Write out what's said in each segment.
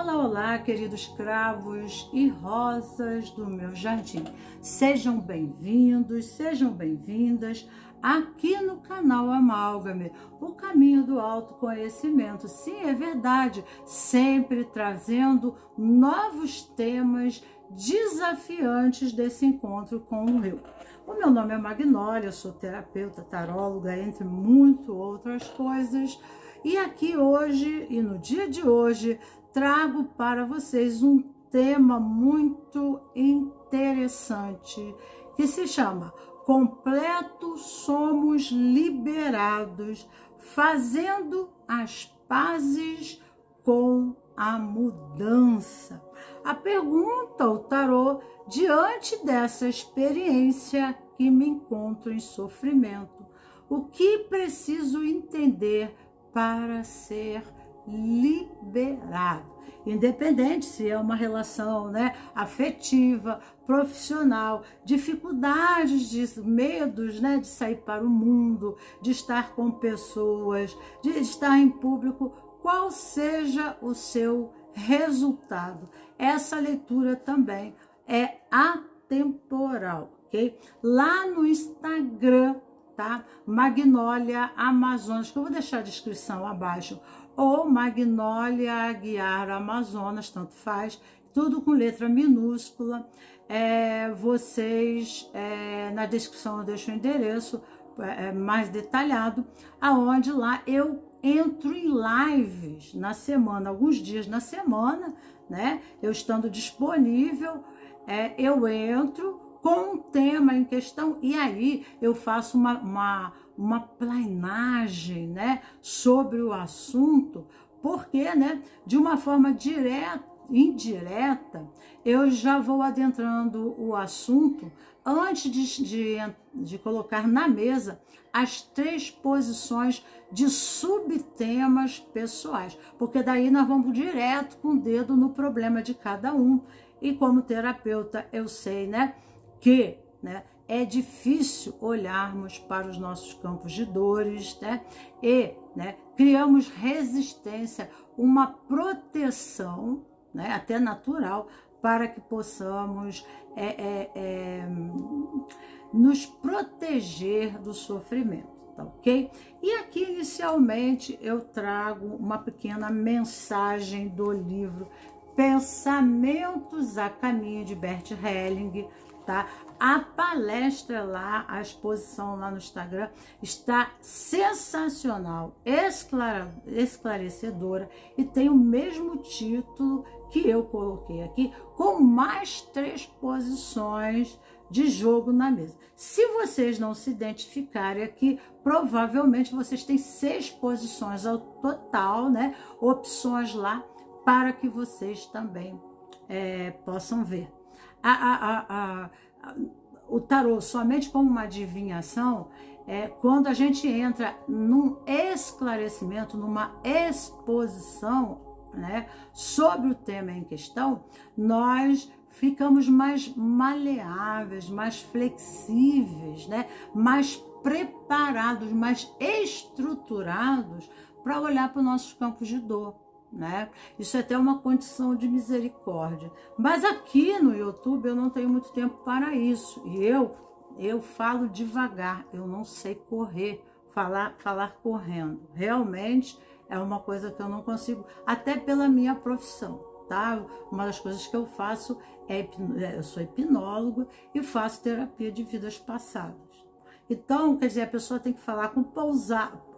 Olá, olá, queridos cravos e rosas do meu jardim. Sejam bem-vindos, sejam bem-vindas aqui no canal Amálgame, o caminho do autoconhecimento. Sim, é verdade, sempre trazendo novos temas desafiantes desse encontro com o eu. O meu nome é Magnólia, eu sou terapeuta, taróloga, entre muito outras coisas. E aqui hoje, e no dia de hoje, trago para vocês um tema muito interessante, que se chama Completo Somos Liberados, fazendo as pazes com a mudança. A pergunta, o tarô, diante dessa experiência que me encontro em sofrimento, o que preciso entender para ser liberado, independente se é uma relação, afetiva, profissional, dificuldades, medos, de sair para o mundo, de estar com pessoas, de estar em público, qual seja o seu resultado. Essa leitura também é atemporal, ok? Lá no Instagram, tá? Magnólia Amazonas, que eu vou deixar a descrição abaixo, ou Magnólia Guiar Amazonas, tanto faz, tudo com letra minúscula. Na descrição eu deixo o endereço mais detalhado, aonde lá eu entro em lives na semana, alguns dias na semana, eu estando disponível, eu entro com um tema em questão, e aí eu faço uma planagem, sobre o assunto, porque, de uma forma indireta, eu já vou adentrando o assunto antes de colocar na mesa as 3 posições de subtemas pessoais, porque daí nós vamos direto com o dedo no problema de cada um, e como terapeuta eu sei, que é difícil olharmos para os nossos campos de dores, e criamos resistência, uma proteção, até natural, para que possamos nos proteger do sofrimento, tá ok? E aqui inicialmente eu trago uma pequena mensagem do livro Pensamentos a Caminho, de Bert Helling, tá? A palestra lá, a exposição lá no Instagram está sensacional, esclarecedora, e tem o mesmo título que eu coloquei aqui, com mais 3 posições de jogo na mesa. Se vocês não se identificarem aqui, provavelmente vocês têm 6 posições ao total, opções lá, para que vocês também possam ver. O tarô, somente como uma adivinhação, quando a gente entra num esclarecimento, numa exposição, sobre o tema em questão, nós ficamos mais maleáveis, mais flexíveis, mais preparados, mais estruturados para olhar para os nossos campos de dor. Isso é até uma condição de misericórdia, mas aqui no YouTube eu não tenho muito tempo para isso, e eu falo devagar, eu não sei correr, falar correndo, realmente é uma coisa que eu não consigo, até pela minha profissão, tá? Uma das coisas que eu faço eu sou hipnólogo e faço terapia de vidas passadas, então, quer dizer, a pessoa tem que falar com pausado,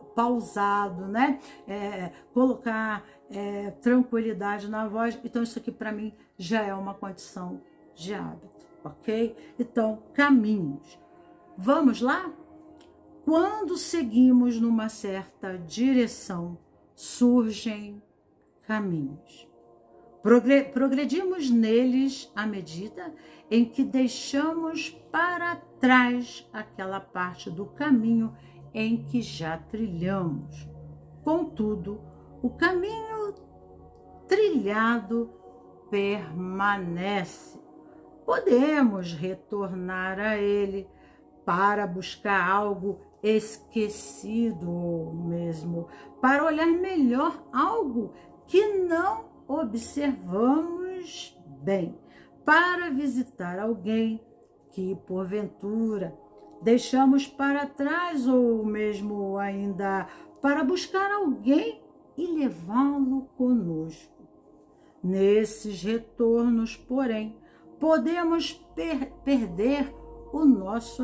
colocar tranquilidade na voz. Então isso aqui para mim já é uma condição de hábito, ok? Então, caminhos. Vamos lá? Quando seguimos numa certa direção, surgem caminhos. Progredimos neles à medida em que deixamos para trás aquela parte do caminho em que já trilhamos. Contudo, o caminho trilhado permanece. Podemos retornar a ele para buscar algo esquecido, ou mesmo para olhar melhor algo que não observamos bem para visitar alguém que, porventura, deixamos para trás ou mesmo ainda para buscar alguém e levá-lo conosco. Nesses retornos, porém, podemos perder o nosso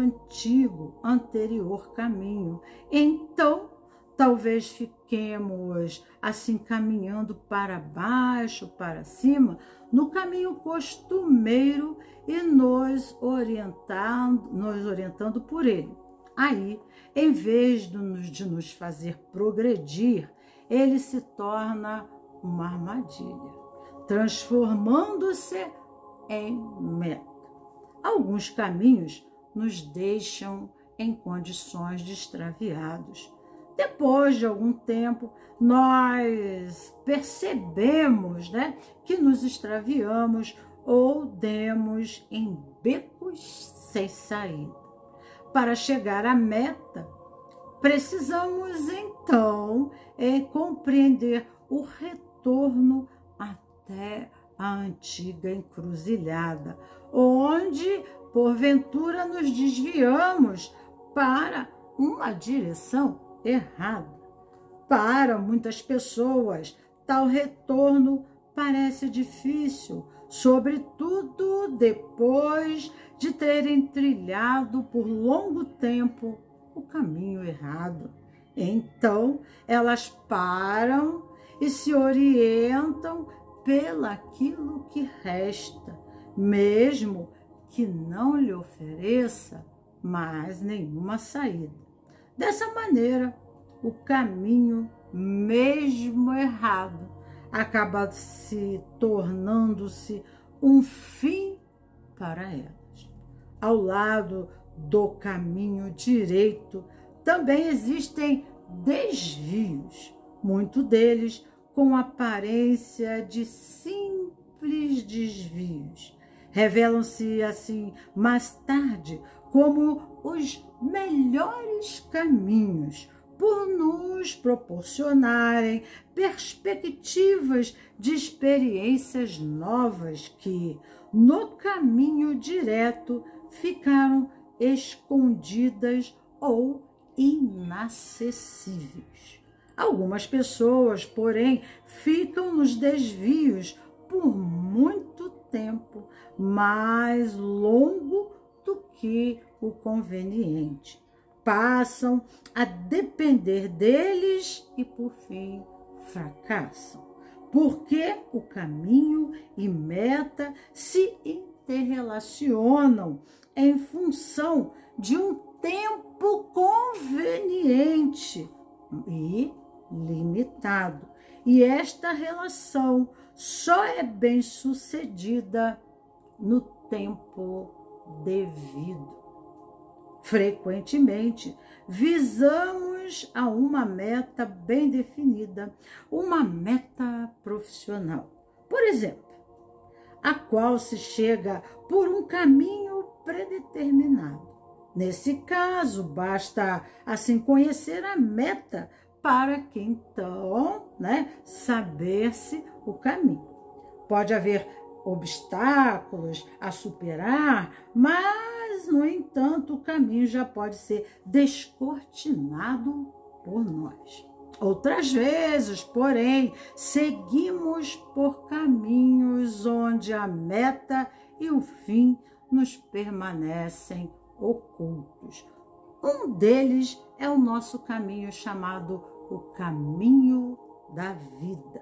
anterior caminho. Então, talvez fiquemos assim caminhando para baixo, para cima, no caminho costumeiro e nos orientando por ele. Aí, em vez de nos fazer progredir, ele se torna uma armadilha, transformando-se em meta. Alguns caminhos nos deixam em condições de extraviados. Depois de algum tempo, nós percebemos, que nos extraviamos ou demos em becos sem saída. Para chegar à meta, precisamos então compreender o retorno até a antiga encruzilhada, onde, porventura, nos desviamos para uma direção errada. Para muitas pessoas, tal retorno parece difícil, sobretudo depois de terem trilhado por longo tempo o caminho errado. Então, elas param e se orientam pelaquilo que resta, mesmo que não lhe ofereça mais nenhuma saída. Dessa maneira, o caminho, mesmo errado, acaba se tornando-se um fim para elas. Ao lado do caminho direito, também existem desvios, muitos deles com aparência de simples desvios. Revelam-se assim mais tarde como os melhores caminhos, por nos proporcionarem perspectivas de experiências novas que, no caminho direto, ficaram escondidas ou inacessíveis. Algumas pessoas, porém, ficam nos desvios por muito tempo, mais longo do que o conveniente. Passam a depender deles e, por fim, fracassam. Porque o caminho e meta se interrelacionam em função de um tempo conveniente e limitado. E esta relação só é bem sucedida no tempo devido. Frequentemente, visamos a uma meta bem definida, uma meta profissional, por exemplo, a qual se chega por um caminho predeterminado. Nesse caso, basta assim conhecer a meta para que então, saber-se o caminho. Pode haver obstáculos a superar, mas, no entanto, o caminho já pode ser descortinado por nós. Outras vezes, porém, seguimos por caminhos onde a meta e o fim nos permanecem ocultos. Um deles é o nosso caminho chamado o caminho da vida.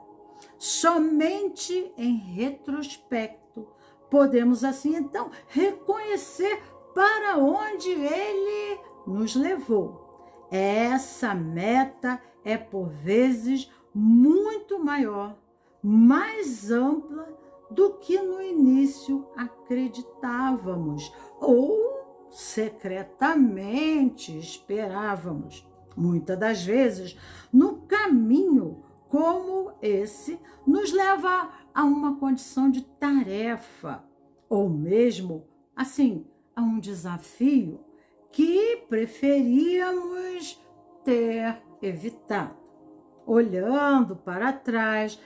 Somente em retrospecto podemos assim então reconhecer para onde ele nos levou. Essa meta é por vezes muito maior, mais ampla do que no início acreditávamos ou secretamente esperávamos. Muitas das vezes, no caminho como esse, nos leva a uma condição de tarefa, ou mesmo, assim, a um desafio que preferíamos ter evitado. olhando para trás,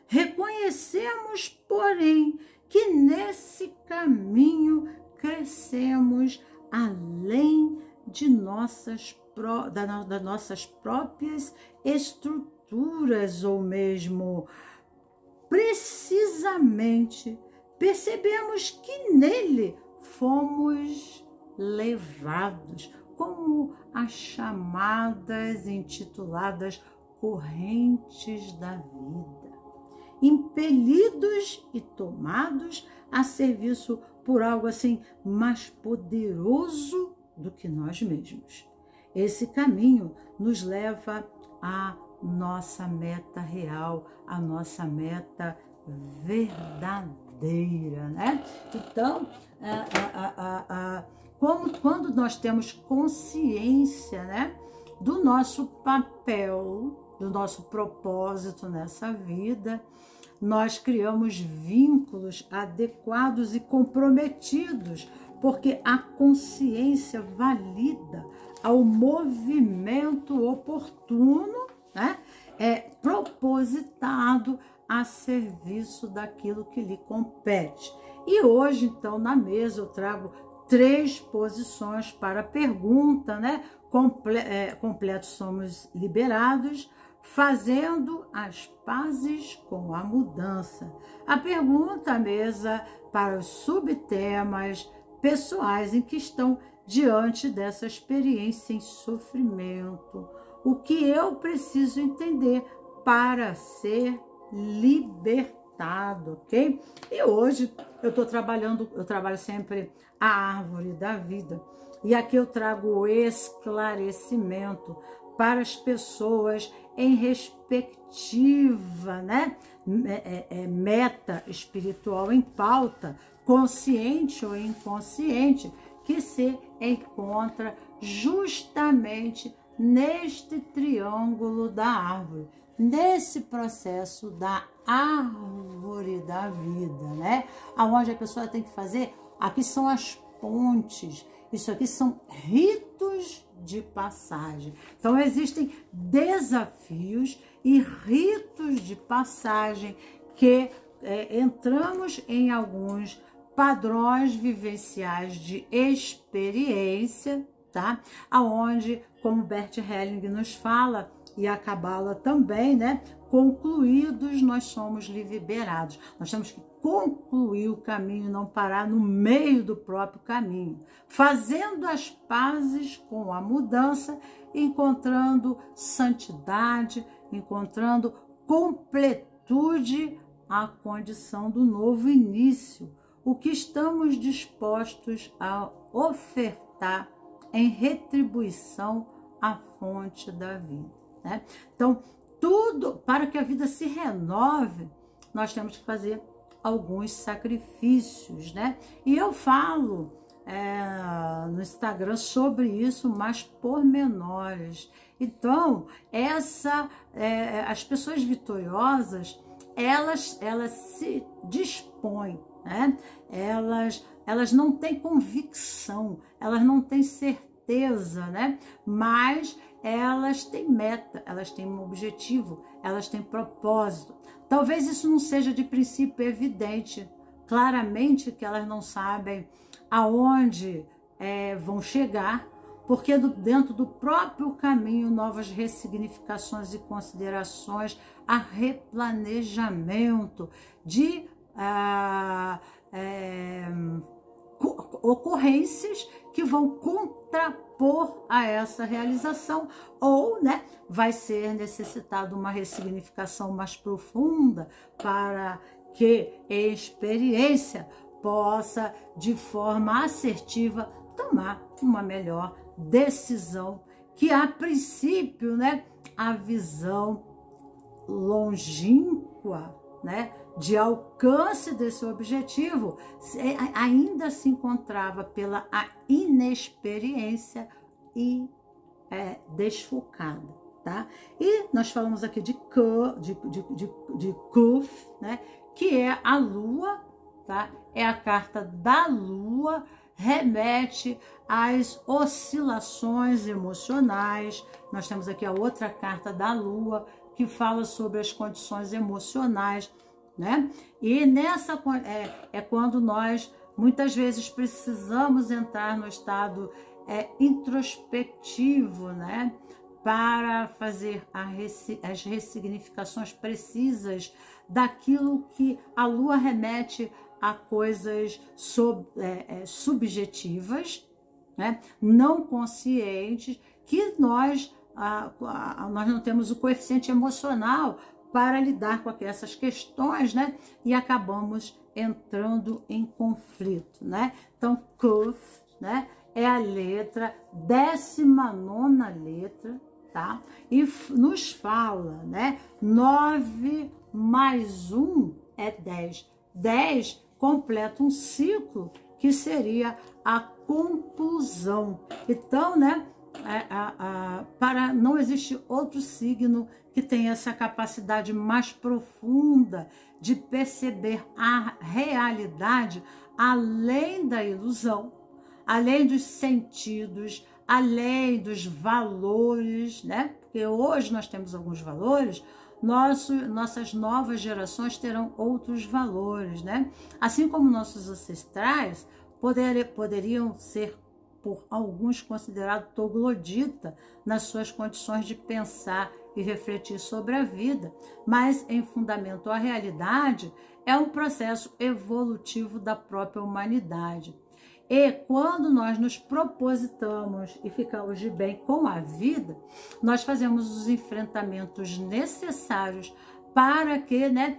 reconhecemos, porém, que nesse caminho crescemos além de das nossas próprias estruturas, ou mesmo precisamente percebemos que nele fomos levados, como as chamadas intituladas correntes da vida, impelidos e tomados a serviço por algo assim mais poderoso do que nós mesmos. Esse caminho nos leva à nossa meta real, à nossa meta verdadeira, né? Então, quando nós temos consciência, né, do nosso papel, do nosso propósito nessa vida, nós criamos vínculos adequados e comprometidos, porque a consciência valida ao movimento oportuno, né, propositado a serviço daquilo que lhe compete. E hoje, então, na mesa eu trago 3 posições para a pergunta, né? Completos somos liberados, fazendo as pazes com a mudança. A pergunta à mesa para os subtemas pessoais em que estão diante dessa experiência em sofrimento. O que eu preciso entender para ser libertado, ok? E hoje eu trabalho sempre a árvore da vida. E aqui eu trago o esclarecimento para as pessoas em respectiva, né, meta espiritual em pauta, consciente ou inconsciente, que se encontra justamente neste triângulo da árvore, nesse processo da árvore da vida, né? Aonde a pessoa tem que fazer, aqui são as pontes, isso aqui são ritos de passagem. Então existem desafios e ritos de passagem que entramos em alguns padrões vivenciais de experiência, tá? Aonde, como Bert Helling nos fala, e a Cabala também, né? Concluídos, nós somos liberados. Nós temos que concluir o caminho, não parar no meio do próprio caminho, fazendo as pazes com a mudança, encontrando santidade, encontrando completude, a condição do novo início, o que estamos dispostos a ofertar em retribuição à fonte da vida, né? Então, tudo para que a vida se renove, nós temos que fazer alguns sacrifícios, né? E eu falo no Instagram sobre isso, mas pormenores. Então, as pessoas vitoriosas, elas se dispõem, né? Elas não têm convicção, elas não têm certeza, né? Mas elas têm meta, elas têm um objetivo, elas têm propósito. Talvez isso não seja de princípio evidente, claramente que elas não sabem aonde vão chegar, porque dentro do próprio caminho, novas ressignificações e considerações, a replanejamento de ocorrências que vão contrapor a essa realização, ou, né, vai ser necessitado uma ressignificação mais profunda para que a experiência possa, de forma assertiva, tomar uma melhor decisão, que a princípio, né, a visão longínqua, né, de alcance desse objetivo, ainda se encontrava pela inexperiência e desfocada, tá? E nós falamos aqui de Kuf, né, que é a lua, tá? É a carta da lua, remete às oscilações emocionais. Nós temos aqui a outra carta da Lua, que fala sobre as condições emocionais, né? E nessa é quando nós muitas vezes precisamos entrar no estado introspectivo, né? Para fazer as ressignificações precisas daquilo que a Lua remete a coisas subjetivas, né? Não conscientes, que nós não temos o coeficiente emocional para lidar com essas questões, né? E acabamos entrando em conflito, né? Então, Kuf, né? É a letra, 19ª letra, tá? E nos fala, né? 9 mais 1 é 10. 10 completa um ciclo que seria a conclusão. Então, né? Não existe outro signo que tenha essa capacidade mais profunda de perceber a realidade além da ilusão, além dos sentidos, além dos valores, né? Porque hoje nós temos alguns valores, nossas novas gerações terão outros valores, né? Assim como nossos ancestrais poderiam ser por alguns considerado troglodita nas suas condições de pensar e refletir sobre a vida, mas em fundamento à realidade, é um processo evolutivo da própria humanidade. E quando nós nos propositamos e ficamos de bem com a vida, nós fazemos os enfrentamentos necessários para que, né,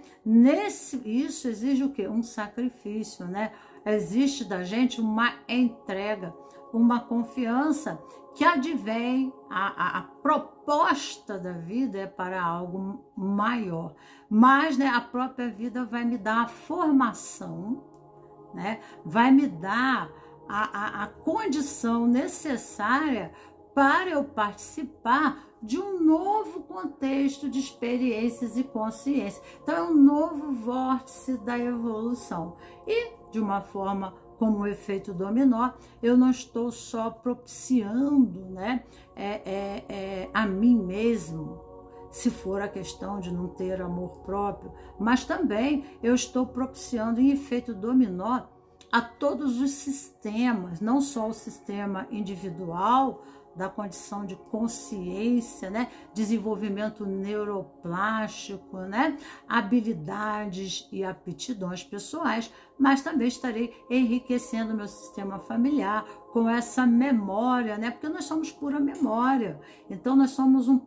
isso exige o quê? Um sacrifício, né? Existe da gente uma entrega, uma confiança que advém, a proposta da vida é para algo maior. Mas, né, a própria vida vai me dar a formação, né, vai me dar a condição necessária para eu participar de um novo contexto de experiências e consciência. Então, é um novo vórtice da evolução. E, de uma forma como o efeito dominó, eu não estou só propiciando, né, a mim mesmo, se for a questão de não ter amor próprio, mas também eu estou propiciando em efeito dominó a todos os sistemas, não só o sistema individual, da condição de consciência, né? Desenvolvimento neuroplástico, né? Habilidades e aptidões pessoais, mas também estarei enriquecendo meu sistema familiar com essa memória, né? Porque nós somos pura memória. Então nós somos um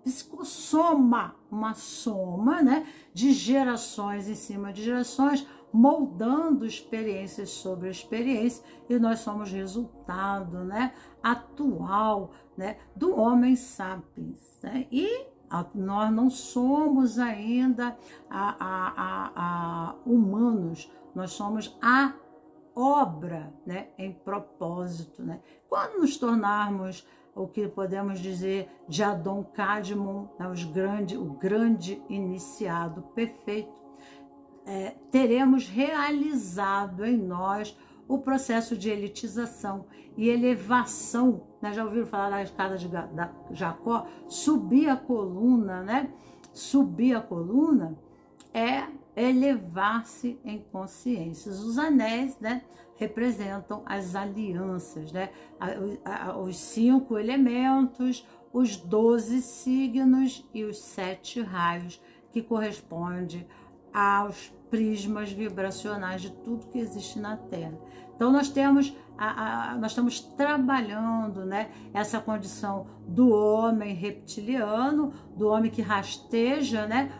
psicossoma, uma soma, né? De gerações em cima de gerações, moldando experiências sobre experiência, e nós somos resultado, né, atual, né, do homem sapiens, né? E nós não somos ainda humanos, nós somos a obra, né, em propósito, né? Quando nos tornarmos o que podemos dizer de Adão Cadmon, né, o grande iniciado perfeito, teremos realizado em nós o processo de elitização e elevação, né? Já ouviram falar da escada de Jacó? Subir a coluna, né? Subir a coluna é elevar-se em consciências. Os anéis, né, representam as alianças, né? Os 5 elementos, os 12 signos e os 7 raios, que correspondem aos prismas vibracionais de tudo que existe na Terra. Então nós estamos trabalhando, né, essa condição do homem reptiliano, do homem que rasteja, né,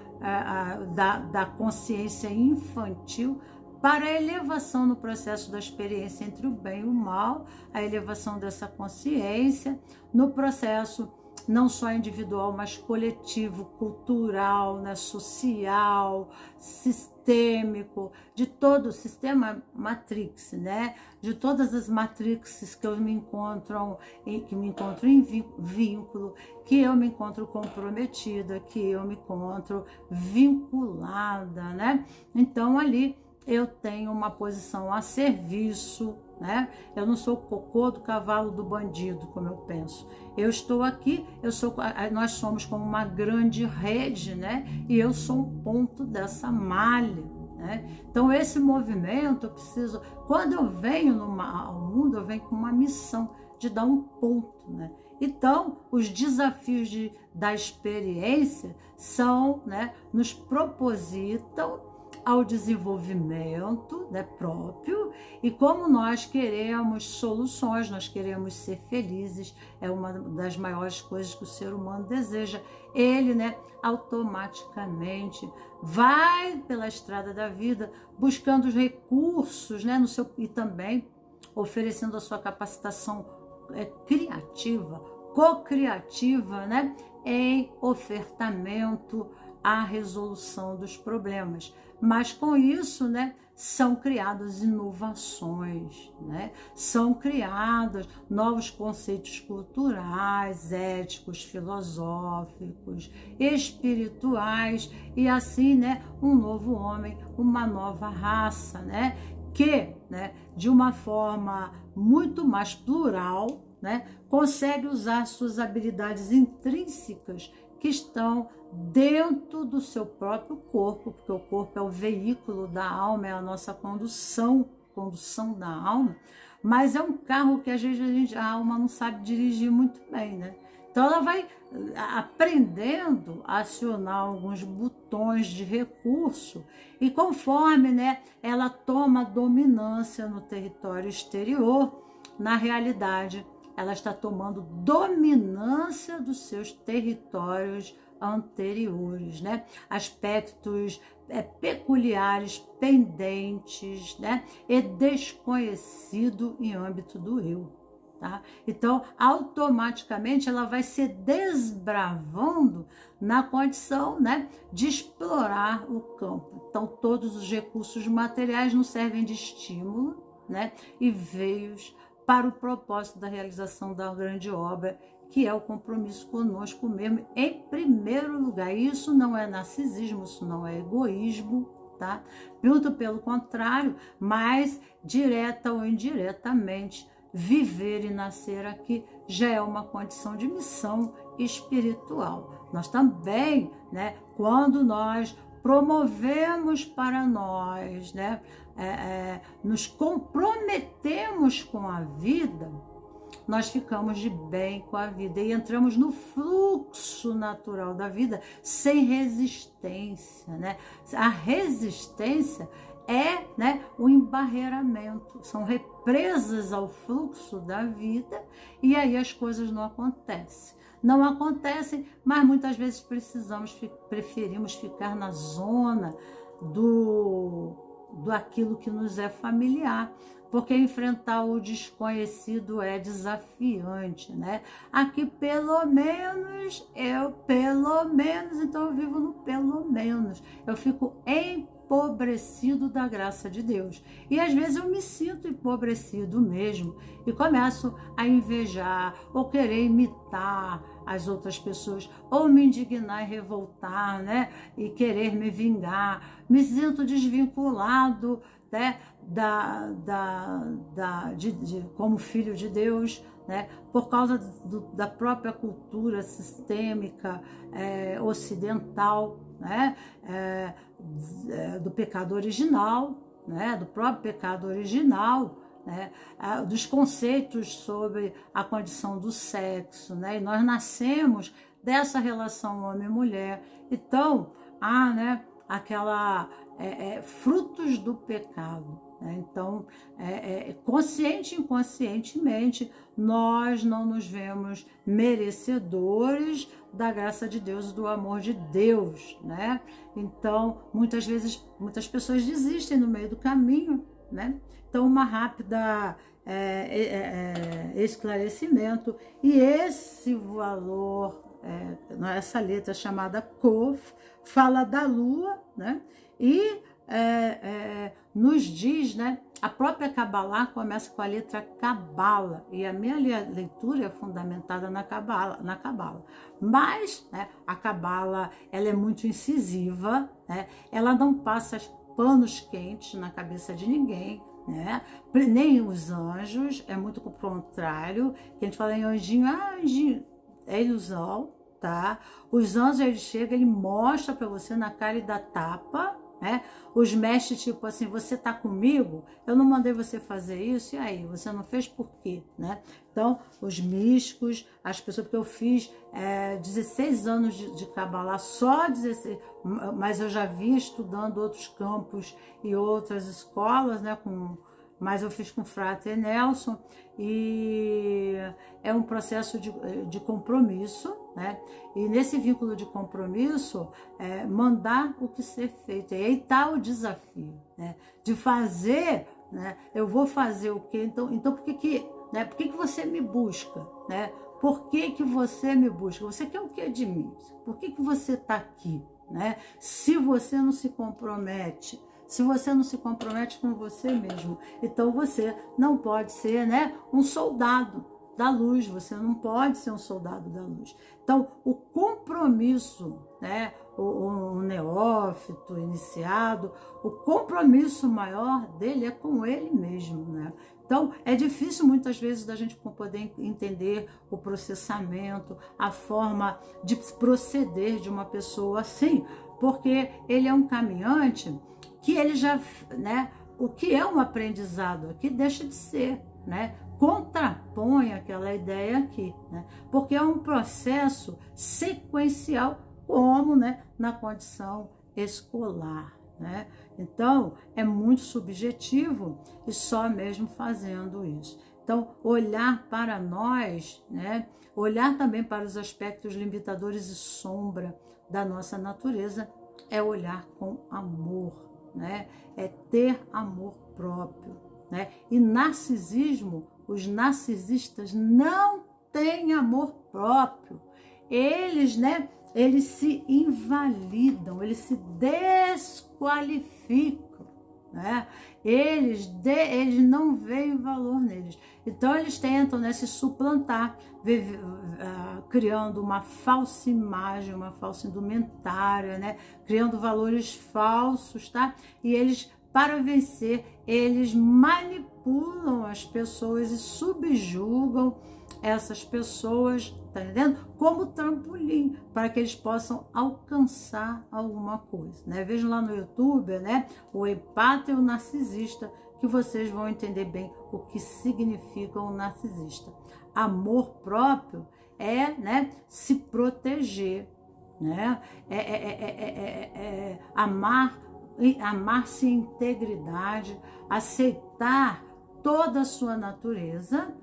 da consciência infantil, para a elevação no processo da experiência entre o bem e o mal, a elevação dessa consciência no processo não só individual, mas coletivo, cultural, né, social, sistêmico, de todo o sistema Matrix, né? De todas as matrices que me encontro em vínculo, que eu me encontro comprometida, que eu me encontro vinculada, né? Então ali eu tenho uma posição a serviço, né? Eu não sou o cocô do cavalo do bandido, como eu penso. Eu estou aqui, nós somos como uma grande rede, né? E eu sou um ponto dessa malha, né? Então esse movimento, eu preciso, quando eu venho ao mundo, eu venho com uma missão de dar um ponto, né? Então, os desafios da experiência são, né, nos propositam ao desenvolvimento, né, próprio, e como nós queremos soluções, nós queremos ser felizes, é uma das maiores coisas que o ser humano deseja. Ele, né, automaticamente vai pela estrada da vida buscando os recursos, né, e também oferecendo a sua capacitação criativa, co-criativa, né, em ofertamento à resolução dos problemas. Mas com isso, né, são criadas inovações, né? São criados novos conceitos culturais, éticos, filosóficos, espirituais, e assim, né, um novo homem, uma nova raça, né, que, né, de uma forma muito mais plural, né, consegue usar suas habilidades intrínsecas que estão dentro do seu próprio corpo, porque o corpo é o veículo da alma, é a nossa condução da alma, mas é um carro que às vezes a alma não sabe dirigir muito bem, né? Então ela vai aprendendo a acionar alguns botões de recurso e conforme, né, ela toma dominância no território exterior, na realidade ela está tomando dominância dos seus territórios anteriores, né? Aspectos peculiares, pendentes, né? E desconhecido em âmbito do eu, tá? Então, automaticamente ela vai se desbravando na condição, né, de explorar o campo. Então, todos os recursos materiais nos servem de estímulo, né, e veios para o propósito da realização da grande obra, que é o compromisso conosco mesmo, em primeiro lugar. Isso não é narcisismo, isso não é egoísmo, tá? Muito pelo contrário, mas direta ou indiretamente, viver e nascer aqui já é uma condição de missão espiritual. Nós também, né, quando nós promovemos para nós, né, nos comprometemos com a vida, nós ficamos de bem com a vida e entramos no fluxo natural da vida sem resistência, né? A resistência é, né, o embarreiramento, são represas ao fluxo da vida e aí as coisas não acontecem. Não acontecem, mas muitas vezes preferimos ficar na zona do aquilo que nos é familiar, porque enfrentar o desconhecido é desafiante, né? Aqui então eu vivo no pelo menos, eu fico empobrecido da graça de Deus. E às vezes eu me sinto empobrecido mesmo e começo a invejar ou querer imitar as outras pessoas, ou me indignar e revoltar, né? E querer me vingar. Me sinto desvinculado, né, como filho de Deus, né, por causa da própria cultura sistêmica ocidental, né, do pecado original, né, do próprio pecado original, né, dos conceitos sobre a condição do sexo, né, e nós nascemos dessa relação homem-mulher. Então, né, aquela frutos do pecado, né? Então, consciente e inconscientemente, nós não nos vemos merecedores da graça de Deus e do amor de Deus, né? Então, muitas vezes, muitas pessoas desistem no meio do caminho, né? Então, uma rápida esclarecimento, e esse valor, essa letra chamada Kof, fala da lua, né? E nos diz, né? A própria Kabbalah começa com a letra Kabbalah, e a minha leitura é fundamentada na Kabbalah. Mas, né, a Kabbalah, ela é muito incisiva, né? Ela não passa panos quentes na cabeça de ninguém, né? Nem os anjos, é muito o contrário. Que a gente fala em anjinho, anjinho é ilusão, tá? Os anjos, ele chega, ele mostra para você na cara e dá tapa, né? Os mestres, tipo assim, você tá comigo? Eu não mandei você fazer isso, e aí? Você não fez por quê, né? Então, os místicos, as pessoas, porque eu fiz 16 anos de Kabbalah, só 16, mas eu já vinha estudando outros campos e outras escolas, né? Mas eu fiz com o Frater Nelson, e é um processo de compromisso, né? E nesse vínculo de compromisso, mandar o que ser feito. E aí está o desafio, né? De fazer, né? Eu vou fazer o quê? Então por que você me busca, né? Por que você me busca? Você quer o que de mim? Por que você está aqui, né? Se você não se compromete, se você não se compromete com você mesmo, então você não pode ser, né, um soldado da luz, você não pode ser um soldado da luz. Então, o compromisso, né, o neófito, iniciado, o compromisso maior dele é com ele mesmo, né? Então, é difícil muitas vezes da gente poder entender o processamento, a forma de proceder de uma pessoa assim, porque ele é um caminhante que ele já, né, o que é um aprendizado aqui deixa de ser, né? Contrapõe aquela ideia aqui, né? Porque é um processo sequencial, como, né, na condição escolar, né? Então, é muito subjetivo e só mesmo fazendo isso. Então, olhar para nós, né? Olhar também para os aspectos limitadores e sombra da nossa natureza é olhar com amor, né? É ter amor próprio, né? E narcisismo, os narcisistas não têm amor próprio. Eles, né? Eles se invalidam, eles se desqualificam, né? Eles não veem valor neles. Então eles tentam, né, se suplantar, criando uma falsa imagem, uma falsa indumentária, né? Criando valores falsos, tá? E eles, para vencer, eles manipulam as pessoas e subjugam essas pessoas, tá entendendo? Como trampolim, para que eles possam alcançar alguma coisa, né? Vejam lá no YouTube, né? O empata e o narcisista, que vocês vão entender bem o que significa um narcisista. Amor próprio é, né, se proteger, né? Amar-se em integridade, aceitar toda a sua natureza,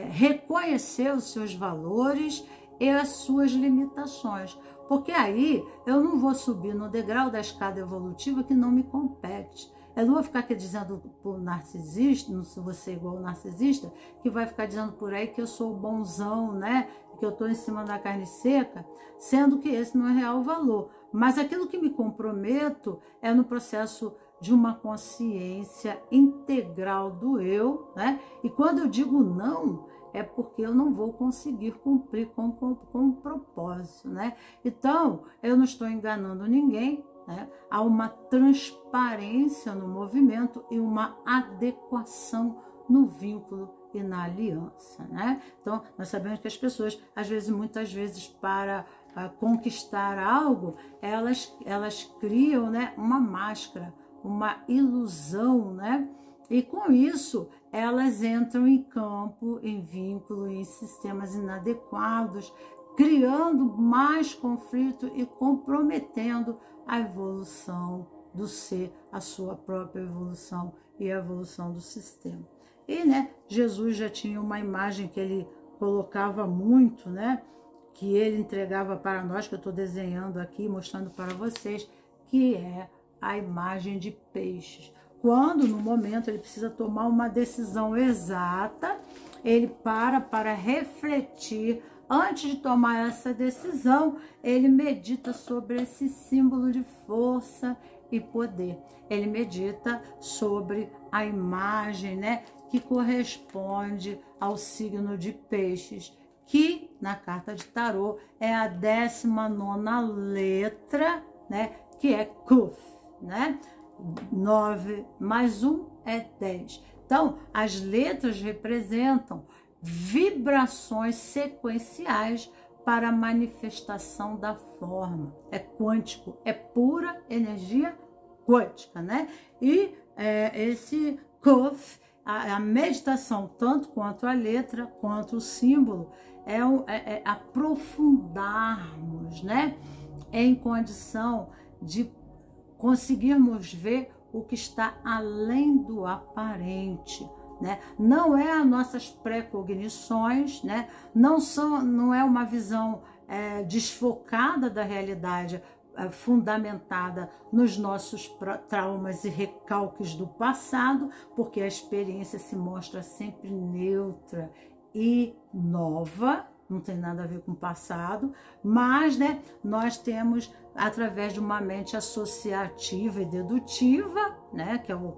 reconhecer os seus valores e as suas limitações. Porque aí eu não vou subir no degrau da escada evolutiva que não me compete. Eu não vou ficar aqui dizendo para o narcisista, não sou você igual o narcisista, que vai ficar dizendo por aí que eu sou o bonzão, né? Que eu estou em cima da carne seca, sendo que esse não é real valor. Mas aquilo que me comprometo é no processo de uma consciência integral do eu, né? E quando eu digo não, é porque eu não vou conseguir cumprir com o propósito, né? Então, eu não estou enganando ninguém, né? Há uma transparência no movimento e uma adequação no vínculo e na aliança, né? Então, nós sabemos que as pessoas, às vezes, muitas vezes, para conquistar algo, elas criam, né, uma máscara, uma ilusão, né? E com isso, elas entram em campo, em vínculo, em sistemas inadequados, criando mais conflito e comprometendo a evolução do ser, a sua própria evolução e a evolução do sistema. E, né, Jesus já tinha uma imagem que ele colocava muito, né? Que ele entregava para nós, que eu estou desenhando aqui, mostrando para vocês, que é a imagem de peixes. Quando, no momento, ele precisa tomar uma decisão exata, ele para refletir. Antes de tomar essa decisão, ele medita sobre esse símbolo de força e poder. Ele medita sobre a imagem, né, que corresponde ao signo de peixes, que na carta de tarô é a 19ª letra, né, que é Kuf. né? 9 mais 1 é 10. Então, as letras representam vibrações sequenciais para a manifestação da forma. É quântico, é pura energia quântica, né? E esse Kuf, a meditação, tanto quanto a letra, quanto o símbolo, é aprofundarmos, né? Em condição de conseguirmos ver o que está além do aparente, né? Não é as nossas pré-cognições, né? Não é uma visão desfocada da realidade, fundamentada nos nossos traumas e recalques do passado, porque a experiência se mostra sempre neutra e nova, não tem nada a ver com o passado, mas, né, nós temos, através de uma mente associativa e dedutiva, né, que é o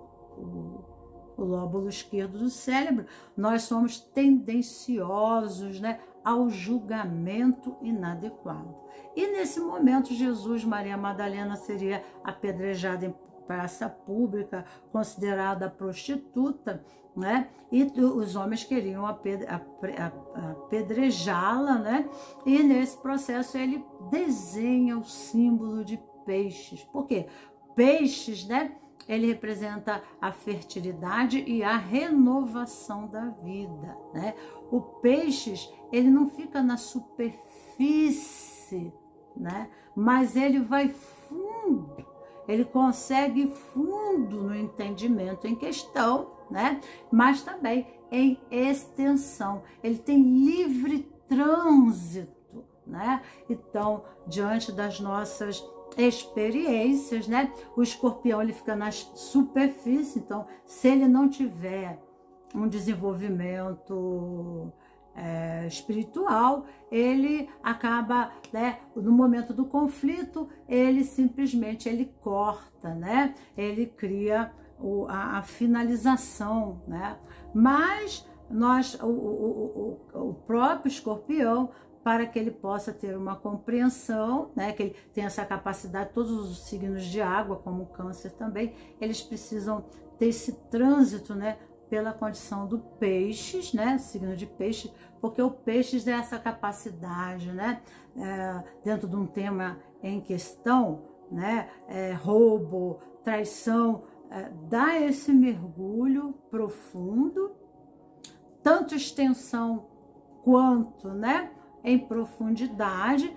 lóbulo esquerdo do cérebro, nós somos tendenciosos, né, ao julgamento inadequado. E nesse momento, Jesus, Maria Madalena seria apedrejada em praça pública, considerada prostituta, né? E os homens queriam apedrejá-la, né? E nesse processo ele desenha o símbolo de peixes. Por quê? Peixes, né? Ele representa a fertilidade e a renovação da vida, né? O peixes, ele não fica na superfície, né? Mas ele vai fundo, ele consegue fundo no entendimento em questão, né? Mas também em extensão, ele tem livre trânsito, né? Então, diante das nossas experiências, né? O escorpião, ele fica na superfície, então, se ele não tiver um desenvolvimento espiritual, ele acaba, né, no momento do conflito, ele simplesmente corta, né? Ele cria a finalização, né? Mas o próprio escorpião, para que ele possa ter uma compreensão, né, que ele tem essa capacidade, todos os signos de água, como o câncer também, eles precisam ter esse trânsito, né, pela condição do peixes, né, signo de peixe, porque o peixes é essa capacidade, né, dentro de um tema em questão, né, roubo, traição, dá esse mergulho profundo, tanto extensão quanto, né, em profundidade,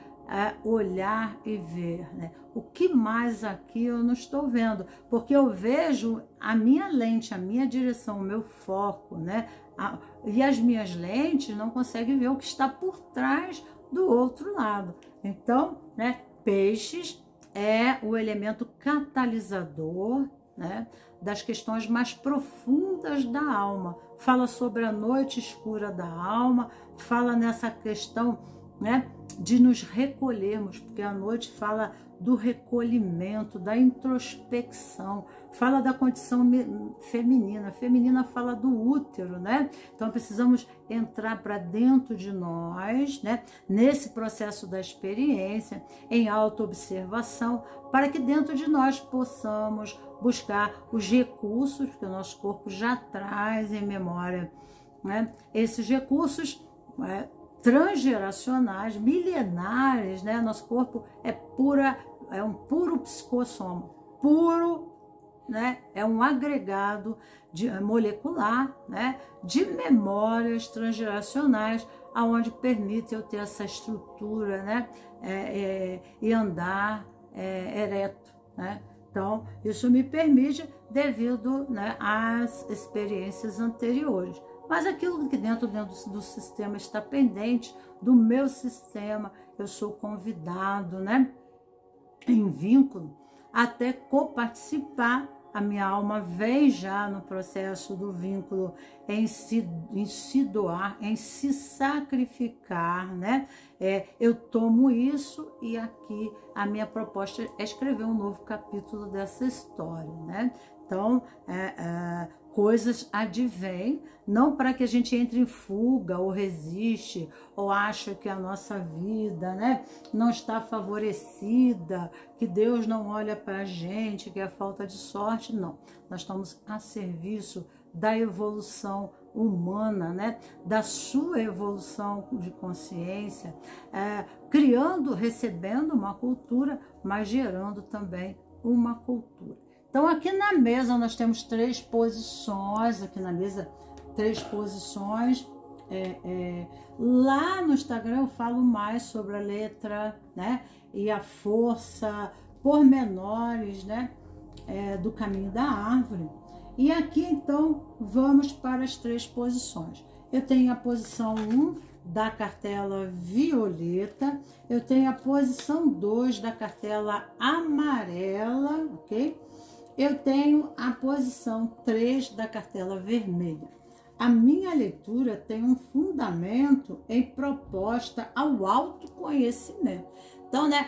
olhar e ver, né? O que mais aqui eu não estou vendo? Porque eu vejo a minha lente, a minha direção, o meu foco, né? E as minhas lentes não conseguem ver o que está por trás do outro lado. Então, né, peixes é o elemento catalisador, né, das questões mais profundas da alma. Fala sobre a noite escura da alma, fala nessa questão, né, de nos recolhermos, porque a noite fala do recolhimento, da introspecção, fala da condição feminina. A feminina fala do útero, né? Então precisamos entrar para dentro de nós, né, nesse processo da experiência, em autoobservação, para que dentro de nós possamos buscar os recursos que o nosso corpo já traz em memória, né? Esses recursos transgeracionais, milenares, né? Nosso corpo é um puro psicossoma, puro, né? É um agregado molecular, né, de memórias transgeracionais, aonde permite eu ter essa estrutura, né, e andar ereto, né? Então, isso me permite devido, né, às experiências anteriores. Mas aquilo que dentro do sistema está pendente do meu sistema, eu sou convidado, né, em vínculo, até coparticipar. A minha alma vem já no processo do vínculo em se doar, em se sacrificar, né? Eu tomo isso e aqui a minha proposta é escrever um novo capítulo dessa história, né? Então, coisas advêm, não para que a gente entre em fuga ou resiste, ou acha que a nossa vida, né, não está favorecida, que Deus não olha para a gente, que é falta de sorte. Não, nós estamos a serviço da evolução humana, né, da sua evolução de consciência, criando, recebendo uma cultura, mas gerando também uma cultura. Então, aqui na mesa nós temos 3 posições, aqui na mesa 3 posições. Lá no Instagram eu falo mais sobre a letra, né, e a força, pormenores, né, do caminho da árvore. E aqui, então, vamos para as 3 posições. Eu tenho a posição 1 da cartela violeta, eu tenho a posição 2 da cartela amarela, ok? Eu tenho a posição 3 da cartela vermelha. A minha leitura tem um fundamento em proposta ao autoconhecimento. Então, né,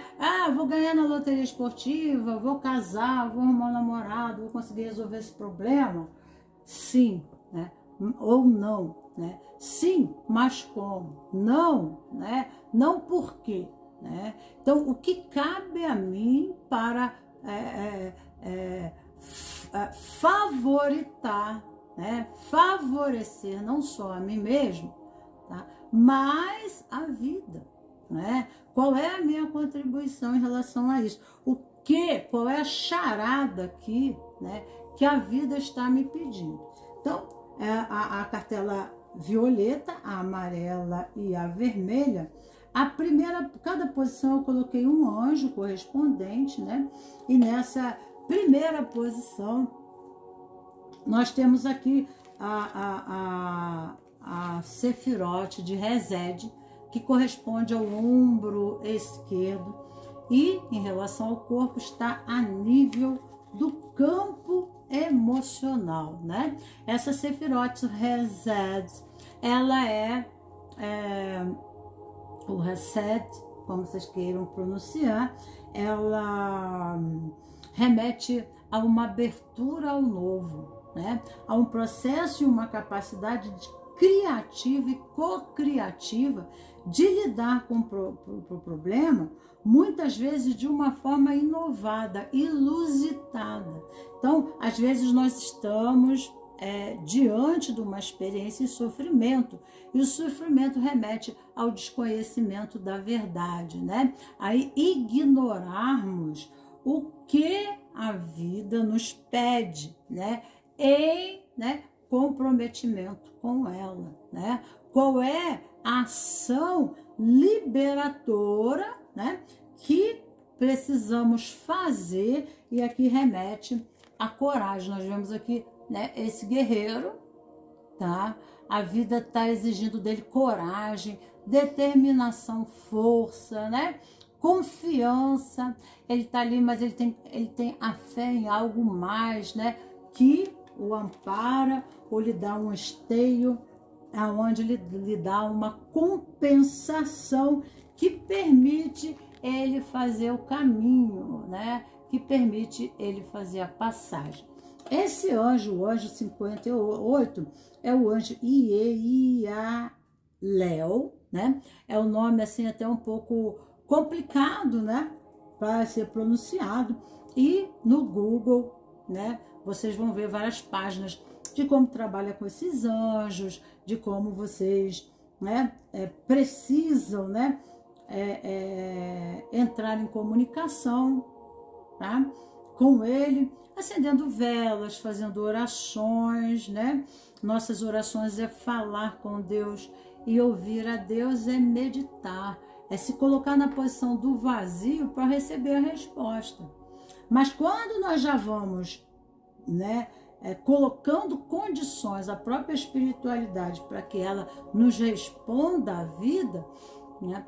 vou ganhar na loteria esportiva, vou casar, vou arrumar um namorado, vou conseguir resolver esse problema? Sim, né? Ou não, né? Sim, mas como? Não, né? Não por quê, né? Então, o que cabe a mim para favoritar, né? Favorecer não só a mim mesmo, tá? Mas a vida, né? Qual é a minha contribuição em relação a isso? Qual é a charada aqui, né, que a vida está me pedindo? Então, a cartela violeta, a amarela e a vermelha, cada posição eu coloquei um anjo correspondente, né? E nessa primeira posição nós temos aqui a Sefirote de Resed, que corresponde ao ombro esquerdo, e em relação ao corpo está a nível do campo emocional, né? Essa Sefirote Resed, ela o Resed, como vocês queiram pronunciar, ela remete a uma abertura ao novo, né? A um processo e uma capacidade criativa e co-criativa de lidar com o problema, muitas vezes de uma forma inovada, inusitada. Então, às vezes nós estamos diante de uma experiência de sofrimento, e o sofrimento remete ao desconhecimento da verdade, né? Aí ignorarmos o que a vida nos pede, né? Comprometimento com ela, né? Qual é a ação liberadora, né, que precisamos fazer? E aqui remete à coragem. Nós vemos aqui, né, esse guerreiro, tá? A vida está exigindo dele coragem, determinação, força, né? Confiança. Ele está ali, mas ele tem a fé em algo mais, né, que o ampara ou lhe dá um esteio, aonde lhe dá uma compensação que permite ele fazer o caminho, né? Que permite ele fazer a passagem. Esse anjo, o anjo 58, é o anjo Ieialéu, né? É um nome assim até um pouco complicado, né, para ser pronunciado. E no Google, né, vocês vão ver várias páginas de como trabalha com esses anjos, de como vocês, né, precisam, né, entrar em comunicação, tá, com ele, acendendo velas, fazendo orações, né? Nossas orações é falar com Deus, e ouvir a Deus é meditar, é se colocar na posição do vazio para receber a resposta. Mas quando nós já vamos, né, colocando condições à própria espiritualidade para que ela nos responda à vida, né,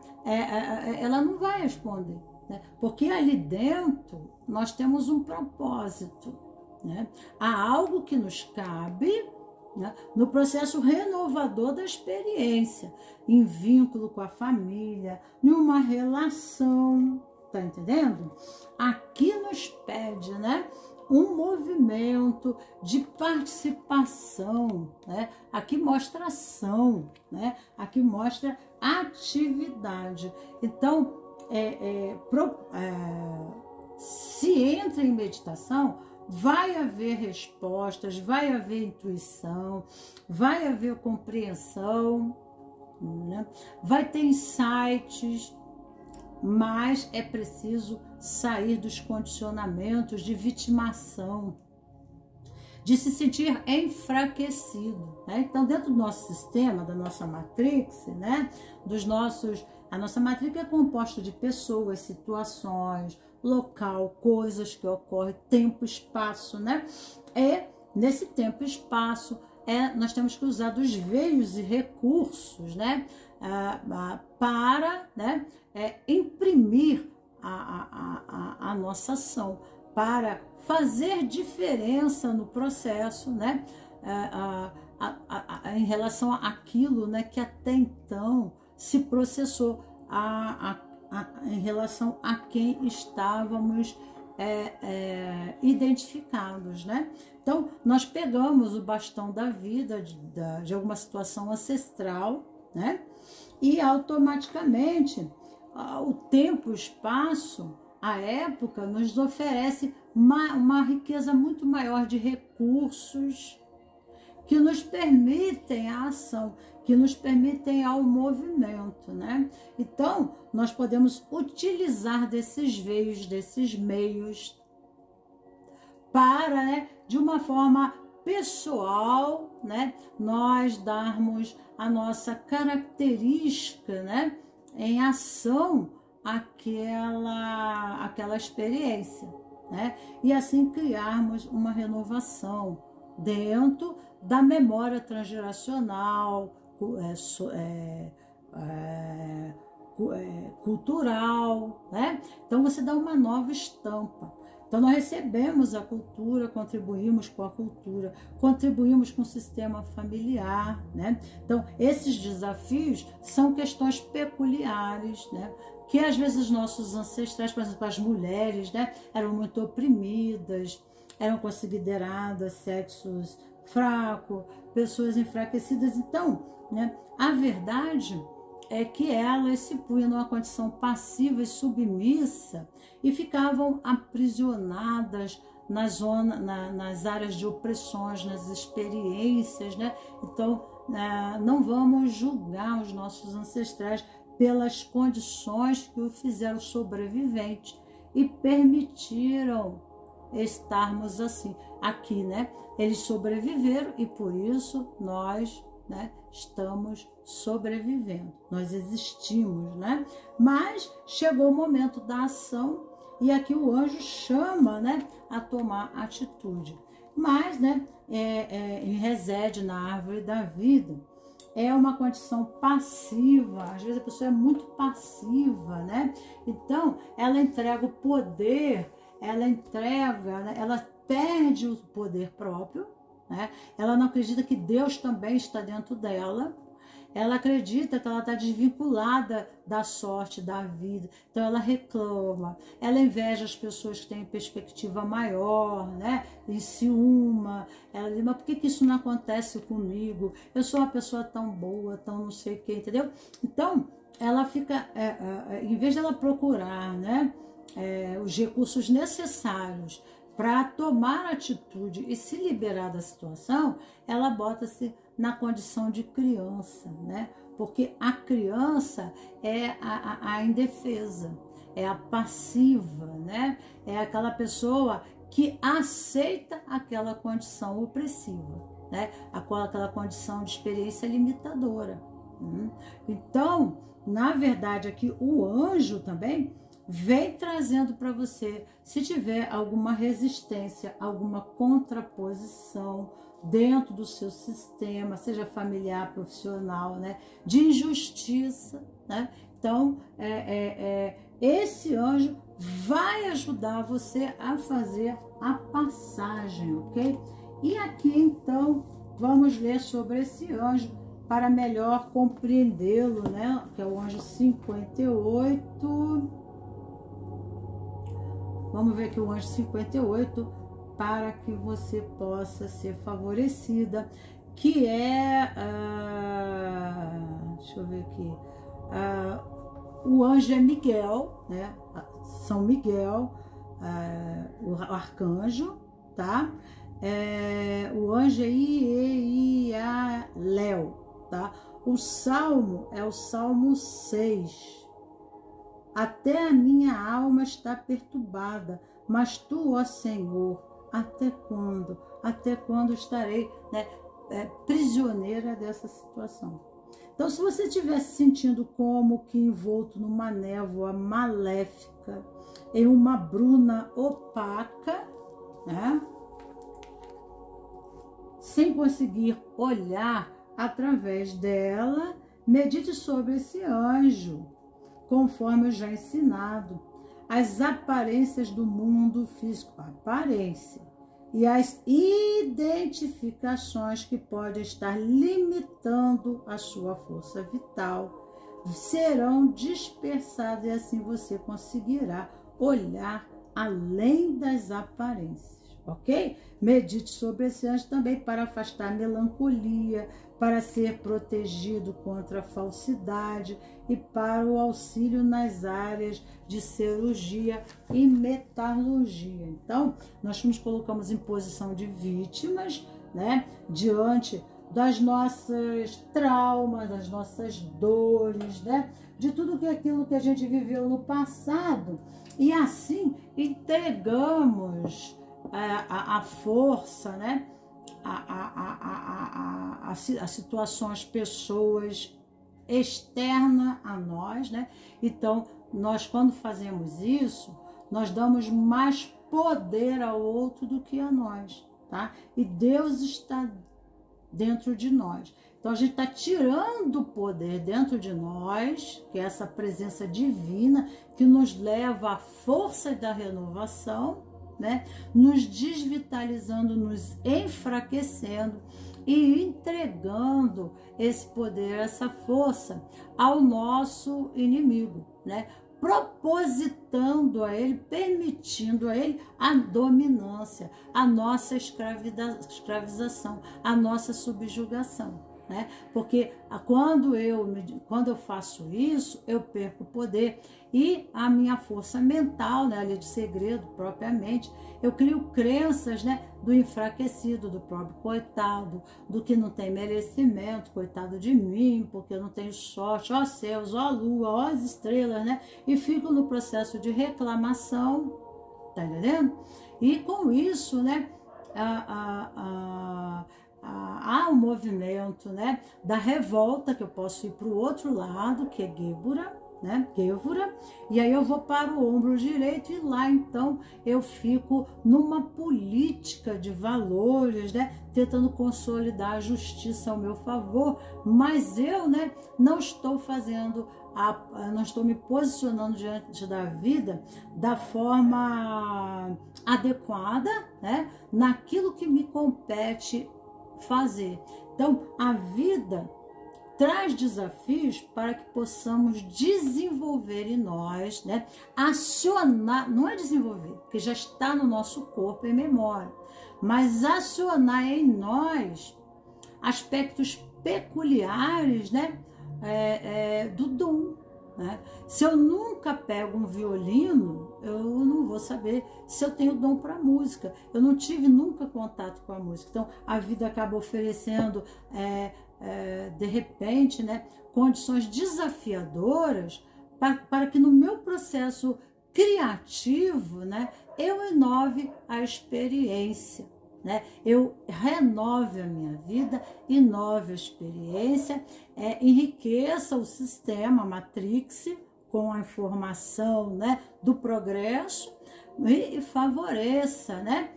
ela não vai responder, né, porque ali dentro nós temos um propósito, né, há algo que nos cabe, né, no processo renovador da experiência, em vínculo com a família, numa relação, tá entendendo? Aqui nos pede, né, um movimento de participação, né? Aqui mostra ação, né? Aqui mostra atividade. Então, se entra em meditação, vai haver respostas, vai haver intuição, vai haver compreensão, né? Vai ter insights, mas é preciso sair dos condicionamentos de vitimação, de se sentir enfraquecido, né? Então, dentro do nosso sistema, da nossa matrix, né? A nossa matrix é composta de pessoas, situações, local, coisas que ocorrem, tempo, espaço, né? Nesse tempo e espaço, nós temos que usar dos veios e recursos, né? Para, né? Imprimir a nossa ação, para fazer diferença no processo, né? Em relação àquilo, né, que até então se processou, em relação a quem estávamos identificados, né? Então, nós pegamos o bastão da vida, de alguma situação ancestral, né? E automaticamente o tempo, o espaço, a época nos oferece uma riqueza muito maior de recursos que nos permitem a ação, que nos permitem ao movimento, né? Então, nós podemos utilizar desses veios, desses meios, para, né, de uma forma pessoal, né, nós darmos a nossa característica, né, em ação àquela experiência, né? E assim criarmos uma renovação dentro da memória transgeracional, cultural, né? Então você dá uma nova estampa. Então nós recebemos a cultura, contribuímos com a cultura, contribuímos com o sistema familiar, né? Então esses desafios são questões peculiares, né? Que às vezes os nossos ancestrais, por exemplo, as mulheres, né, eram muito oprimidas, eram consideradas sexos fracos, pessoas enfraquecidas. Então, né, a verdade é que elas se punham numa condição passiva e submissa e ficavam aprisionadas nas áreas de opressões, nas experiências, né? Então, não vamos julgar os nossos ancestrais pelas condições que o fizeram sobrevivente e permitiram estarmos assim, aqui, né? Eles sobreviveram e por isso nós, né, estamos sobrevivendo, nós existimos, né? Mas chegou o momento da ação e aqui o anjo chama, né, a tomar atitude. Mas, né, reside na árvore da vida, é uma condição passiva, às vezes a pessoa é muito passiva, né? Então, ela entrega o poder, ela entrega, né? Ela perde o poder próprio, né? Ela não acredita que Deus também está dentro dela, ela acredita que ela está desvinculada da sorte, da vida, então ela reclama, ela inveja as pessoas que têm perspectiva maior, né? E ciúma, ela diz, mas por que isso não acontece comigo? Eu sou uma pessoa tão boa, tão não sei o que, entendeu? Então, ela fica, em vez de ela procurar, né, os recursos necessários para tomar atitude e se liberar da situação, ela bota-se na condição de criança, né? Porque a criança é a indefesa, é a passiva, né? É aquela pessoa que aceita aquela condição opressiva, né? Aquela condição de experiência limitadora. Então, na verdade, aqui o anjo também vem trazendo para você, se tiver alguma resistência, alguma contraposição dentro do seu sistema, seja familiar, profissional, né, de injustiça, né? Então, esse anjo vai ajudar você a fazer a passagem, ok? E aqui, então, vamos ler sobre esse anjo para melhor compreendê-lo, né? Que é o anjo 58. Vamos ver aqui o anjo 58, para que você possa ser favorecida, que é, deixa eu ver aqui, o anjo é Miguel, né? São Miguel, o arcanjo, tá? O anjo é Ieialéu, tá? O salmo é o Salmo 6. Até a minha alma está perturbada, mas tu, ó Senhor, até quando? Até quando estarei, né, prisioneira dessa situação? Então, se você estiver se sentindo como que envolto numa névoa maléfica, em uma bruna opaca, né, sem conseguir olhar através dela, medite sobre esse anjo, conforme eu já ensinado, as aparências do mundo físico, aparência, e as identificações que podem estar limitando a sua força vital serão dispersadas e assim você conseguirá olhar além das aparências, ok? Medite sobre esse anjo também para afastar a melancolia, para ser protegido contra a falsidade e para o auxílio nas áreas de cirurgia e metalurgia. Então, nós nos colocamos em posição de vítimas, né, diante das nossas traumas, das nossas dores, né, de tudo aquilo que a gente viveu no passado, e assim entregamos a força, né, a situações, pessoas externas a nós, né? Então, nós quando fazemos isso, nós damos mais poder ao outro do que a nós, tá? E Deus está dentro de nós. Então, a gente está tirando o poder dentro de nós, que é essa presença divina, que nos leva à força da renovação, né? Nos desvitalizando, nos enfraquecendo e entregando esse poder, essa força ao nosso inimigo, né? Propositando a ele, permitindo a ele a dominância, a nossa escravização, a nossa subjugação, né? Porque quando eu faço isso, eu perco o poder e a minha força mental, né, ali de segredo propriamente, eu crio crenças, né, do enfraquecido, do próprio coitado, do que não tem merecimento, coitado de mim, porque eu não tenho sorte, ó céus, ó lua, ó as estrelas, né? E fico no processo de reclamação, tá entendendo? E com isso, né, há um movimento, né, da revolta, que eu posso ir para o outro lado, que é Gébora, né, Gévora, e aí eu vou para o ombro direito e lá então eu fico numa política de valores, né, tentando consolidar a justiça ao meu favor, mas eu, né, não estou fazendo, não estou me posicionando diante da vida da forma adequada, né, naquilo que me compete fazer. Então, a vida traz desafios para que possamos desenvolver em nós, né? Acionar, não é desenvolver, porque já está no nosso corpo e memória, mas acionar em nós aspectos peculiares, né? Do dom, né? Se eu nunca pego um violino, eu não vou saber se eu tenho dom para música. Eu não tive nunca contato com a música. Então, a vida acaba oferecendo, de repente, né, condições desafiadoras para que no meu processo criativo, né, eu inove a experiência, né? Eu renove a minha vida, inove a experiência, enriqueça o sistema, a matrix, com a informação, né, do progresso e favoreça, né,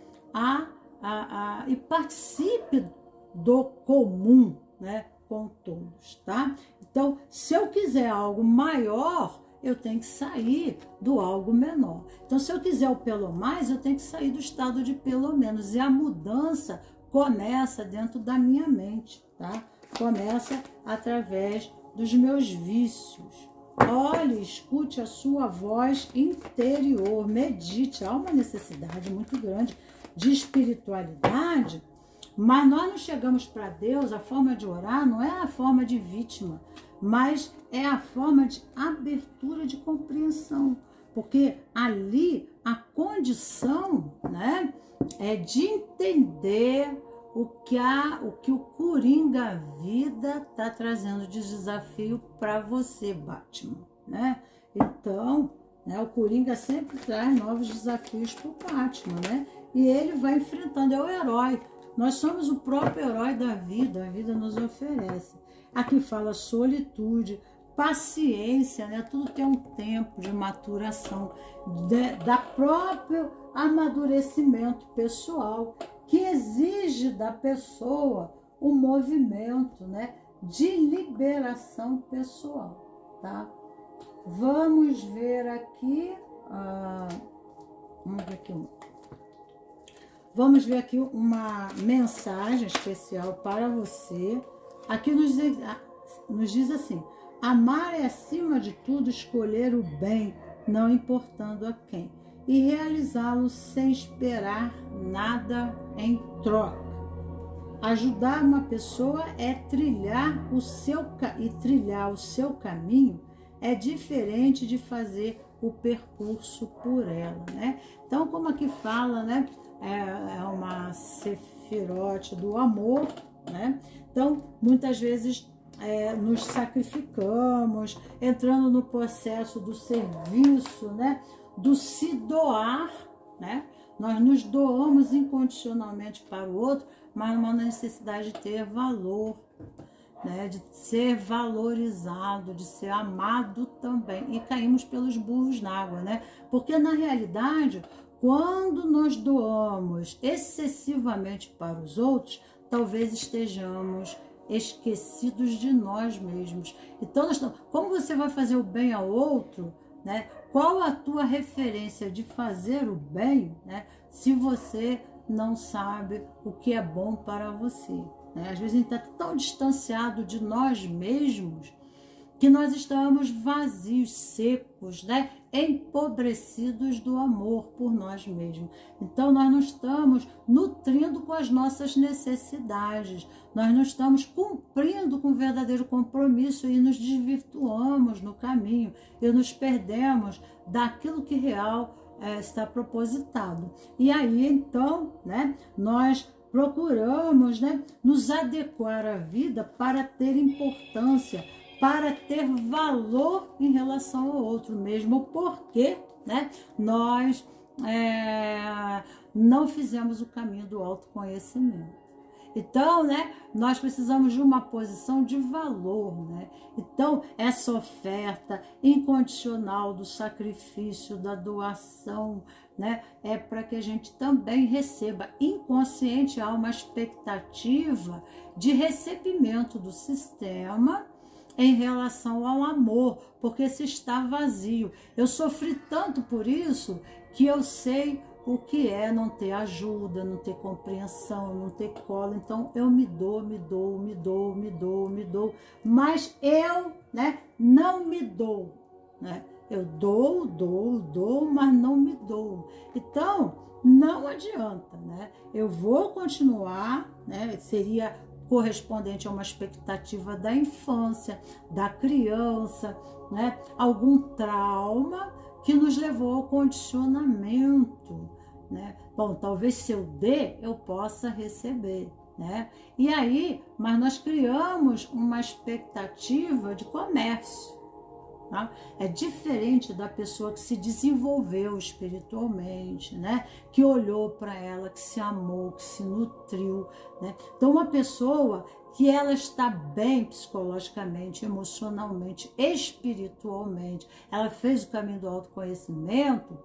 e participe do comum, né, com todos, tá? Então, se eu quiser algo maior, eu tenho que sair do algo menor. Então, se eu quiser o pelo mais, eu tenho que sair do estado de pelo menos. E a mudança começa dentro da minha mente, tá? Começa através dos meus vícios. Olhe, escute a sua voz interior, medite. Há uma necessidade muito grande de espiritualidade, mas nós não chegamos para Deus, a forma de orar não é a forma de vítima, mas é a forma de abertura de compreensão, porque ali a condição, né, é de entender o que o Coringa Vida está trazendo de desafio para você, Batman, né? Então, né, o Coringa sempre traz novos desafios para o Batman, né? E ele vai enfrentando, é o herói. Nós somos o próprio herói da vida, a vida nos oferece. Aqui fala solitude, paciência, né? Tudo tem um tempo de maturação, da próprio amadurecimento pessoal, que exige da pessoa um movimento, né, de liberação pessoal, tá? Vamos ver aqui, vamos ver aqui uma mensagem especial para você. Aqui nos diz assim: amar é acima de tudo escolher o bem, não importando a quem, e realizá-lo sem esperar nada em troca. Ajudar uma pessoa é trilhar o seu caminho é diferente de fazer o percurso por ela, né? Então, como aqui fala, né? É uma sefirote do amor, né? Então, muitas vezes nos sacrificamos, entrando no processo do serviço, né? Do se doar, né? Nós nos doamos incondicionalmente para o outro, mas uma necessidade de ter valor, né? De ser valorizado, de ser amado também. E caímos pelos burros na água, né? Porque na realidade, quando nós doamos excessivamente para os outros, talvez estejamos esquecidos de nós mesmos. Então, como você vai fazer o bem ao outro, né? Qual a tua referência de fazer o bem, né? Se você não sabe o que é bom para você, né? Às vezes a gente está tão distanciado de nós mesmos que nós estamos vazios, secos, né? Empobrecidos do amor por nós mesmos. Então, nós não estamos nutrindo com as nossas necessidades, nós não estamos cumprindo com o verdadeiro compromisso e nos desvirtuamos no caminho e nos perdemos daquilo que real está propositado. E aí, então, né, nós procuramos, né, nos adequar à vida para ter importância, para ter valor em relação ao outro, mesmo porque, né, nós não fizemos o caminho do autoconhecimento. Então, né, nós precisamos de uma posição de valor, né? Então, essa oferta incondicional do sacrifício, da doação, né, é para que a gente também receba. Inconsciente, há uma expectativa de recebimento do sistema em relação ao amor, porque se está vazio. Eu sofri tanto por isso que eu sei o que é não ter ajuda, não ter compreensão, não ter colo. Então eu me dou, mas eu, né, não me dou, né? Eu dou, mas não me dou. Então não adianta, né? Eu vou continuar, né? Seria correspondente a uma expectativa da infância, da criança, né? Algum trauma que nos levou ao condicionamento, né? Bom, talvez se eu dê, eu possa receber, né? E aí, mas nós criamos uma expectativa de comércio, tá? É diferente da pessoa que se desenvolveu espiritualmente, né? Que olhou para ela, que se amou, que se nutriu, né? Então, uma pessoa que ela está bem psicologicamente, emocionalmente, espiritualmente, ela fez o caminho do autoconhecimento,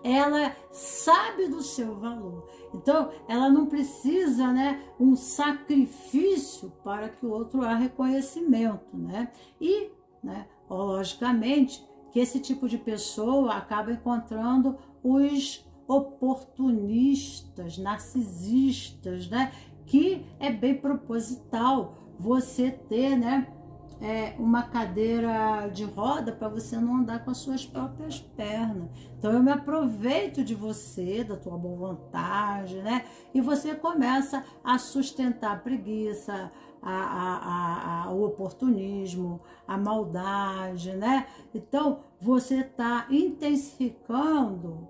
ela sabe do seu valor. Então, ela não precisa, né, um sacrifício para que o outro há reconhecimento, né? E, né, logicamente, que esse tipo de pessoa acaba encontrando os oportunistas, narcisistas, né? Que é bem proposital você ter, né, uma cadeira de roda para você não andar com as suas próprias pernas. Então eu me aproveito de você, da tua boa vontade, né? E você começa a sustentar a preguiça, o oportunismo, a maldade, né? Então você está intensificando,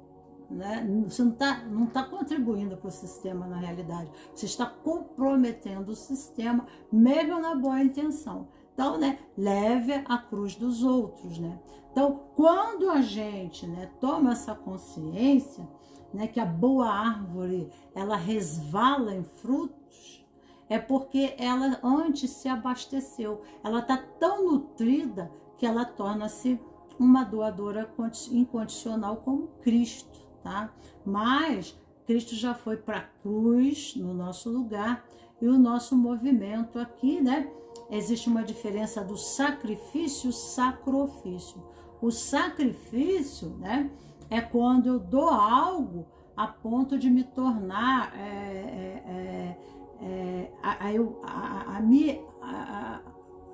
né? Você não tá contribuindo para o sistema na realidade. Você está comprometendo o sistema, mesmo na boa intenção. Então, né, leve a cruz dos outros, né? Então, quando a gente, né, toma essa consciência, né, que a boa árvore, ela resvala em frutos, é porque ela antes se abasteceu. Ela está tão nutrida que ela torna-se uma doadora incondicional como Cristo, tá? Mas Cristo já foi para a cruz no nosso lugar e o nosso movimento aqui, né? Existe uma diferença do sacrifício e sacrifício. O sacrifício, né, é quando eu dou algo a ponto de me tornar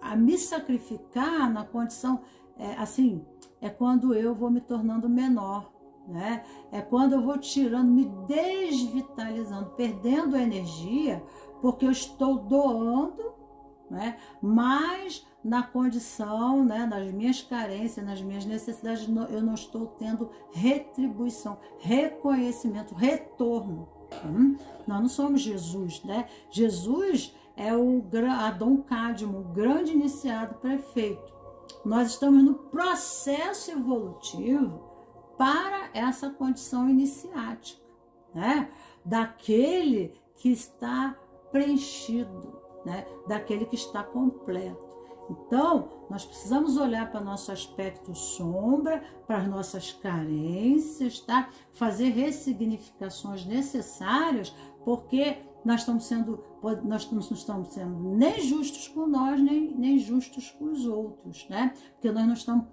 a me sacrificar na condição, assim, é quando eu vou me tornando menor, né? É quando eu vou tirando, me desvitalizando, perdendo energia, porque eu estou doando, né? Mas na condição, né, nas minhas carências, nas minhas necessidades, eu não estou tendo retribuição, reconhecimento, retorno. Nós não somos Jesus, né? Jesus é o Adão Cadmo, o grande iniciado perfeito. Nós estamos no processo evolutivo para essa condição iniciática, né? Daquele que está preenchido, né? Daquele que está completo. Então, nós precisamos olhar para nosso aspecto sombra, para as nossas carências, tá? Fazer ressignificações necessárias, porque nós não estamos sendo nem justos com nós, nem justos com os outros, né? Porque nós não estamos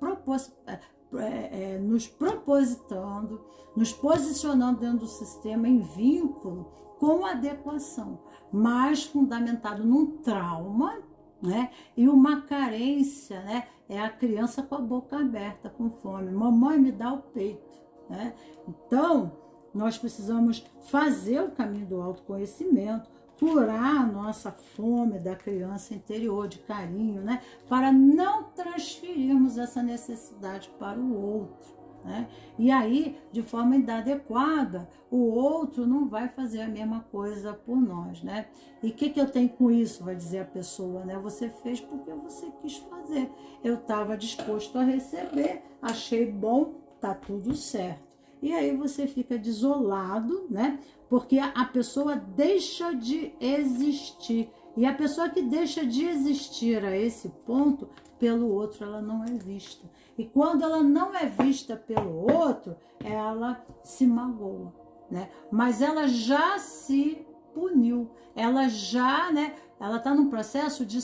nos propositando, nos posicionando dentro do sistema em vínculo com adequação, mas fundamentado num trauma, né? E uma carência, né? É a criança com a boca aberta, com fome. Mamãe, me dá o peito, né? Então, nós precisamos fazer o caminho do autoconhecimento, curar a nossa fome da criança interior, de carinho, né? Para não transferirmos essa necessidade para o outro, né? E aí, de forma inadequada, o outro não vai fazer a mesma coisa por nós, né? E o que eu tenho com isso, vai dizer a pessoa, né? Você fez porque você quis fazer. Eu estava disposto a receber, achei bom, tá tudo certo. E aí você fica desolado, né? Porque a pessoa deixa de existir. E a pessoa que deixa de existir a esse ponto, pelo outro ela não é vista. E quando ela não é vista pelo outro, ela se magoa, né? Mas ela já se puniu. Ela já, né? Ela está num processo de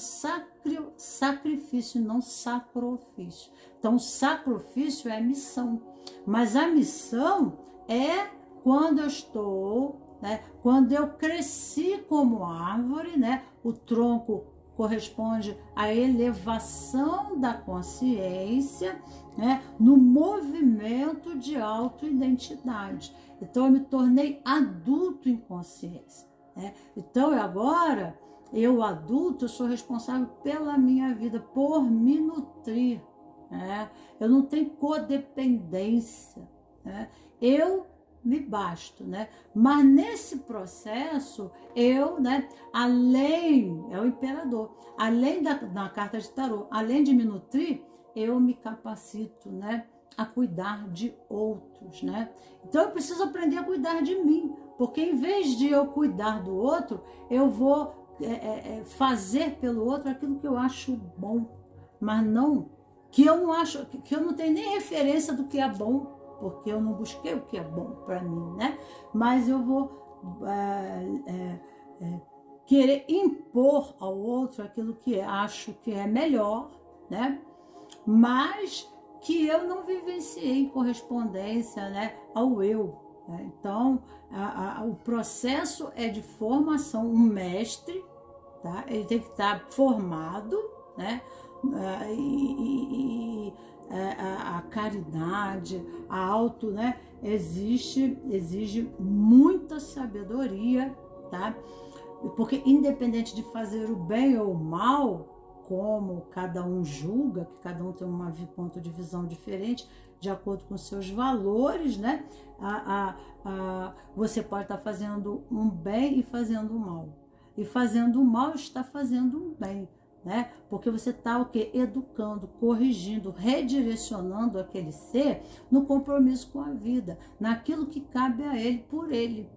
sacrifício, não sacrifício. Então, o sacrifício é a missão. Mas a missão é quando eu estou, né? Quando eu cresci como árvore, né? O tronco corresponde à elevação da consciência, né? No movimento de autoidentidade. Então, eu me tornei adulto em consciência, né? Então, agora, eu adulto, eu sou responsável pela minha vida, por me nutrir, né? Eu não tenho codependência, né? Eu me basto, né? Mas nesse processo, eu, né, além, é o imperador, além na carta de tarô, além de me nutrir, eu me capacito, né, a cuidar de outros, né? Então eu preciso aprender a cuidar de mim, porque em vez de eu cuidar do outro, eu vou fazer pelo outro aquilo que eu acho bom, mas não, que eu não acho, que eu não tenho nem referência do que é bom, porque eu não busquei o que é bom para mim, né? Mas eu vou querer impor ao outro aquilo que acho que é melhor, né? Mas que eu não vivenciei em correspondência, né, ao eu, né? Então, o processo é de formação. Um mestre, tá? Ele tem que estar formado, né, a caridade, a auto, né, exige muita sabedoria, tá? Porque independente de fazer o bem ou o mal, como cada um julga, que cada um tem um ponto de visão diferente, de acordo com seus valores, né? Você pode estar fazendo um bem e fazendo um mal. E fazendo o mal está fazendo um bem, né? Porque você está o quê? Educando, corrigindo, redirecionando aquele ser no compromisso com a vida, naquilo que cabe a ele por ele.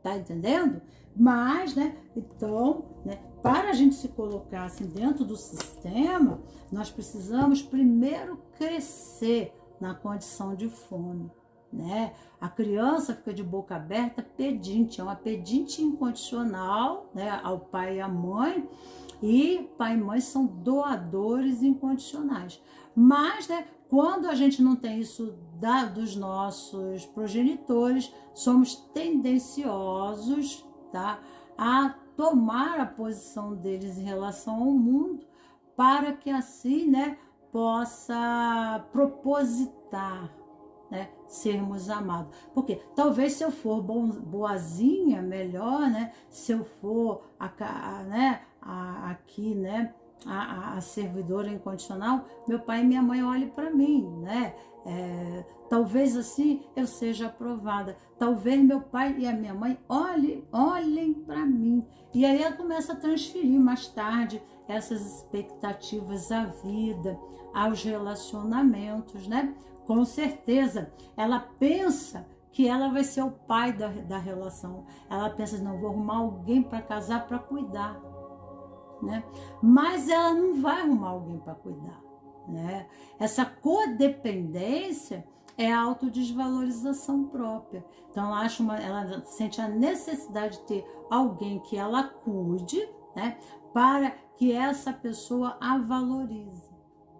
Tá entendendo? Mas, né? Então, né? Para a gente se colocar assim dentro do sistema, nós precisamos primeiro crescer na condição de fome, né? A criança fica de boca aberta pedinte, é uma pedinte incondicional, né, ao pai e à mãe, e pai e mãe são doadores incondicionais. Mas, né, quando a gente não tem isso dos nossos progenitores, somos tendenciosos, tá, a tomar a posição deles em relação ao mundo, para que assim, né, possa propositar, né, sermos amados. Porque talvez se eu for boazinha, melhor, né, se eu for aqui, né, a servidora incondicional, meu pai e minha mãe olhem para mim, né? Talvez assim eu seja aprovada. Talvez meu pai e a minha mãe olhem para mim. E aí ela começa a transferir mais tarde essas expectativas à vida, aos relacionamentos, né? Com certeza, ela pensa que ela vai ser o pai da relação. Ela pensa, não, vou arrumar alguém para casar para cuidar, né? Mas ela não vai arrumar alguém para cuidar, né? Essa codependência é a autodesvalorização própria. Então ela sente a necessidade de ter alguém que ela cuide, né? Para que essa pessoa a valorize.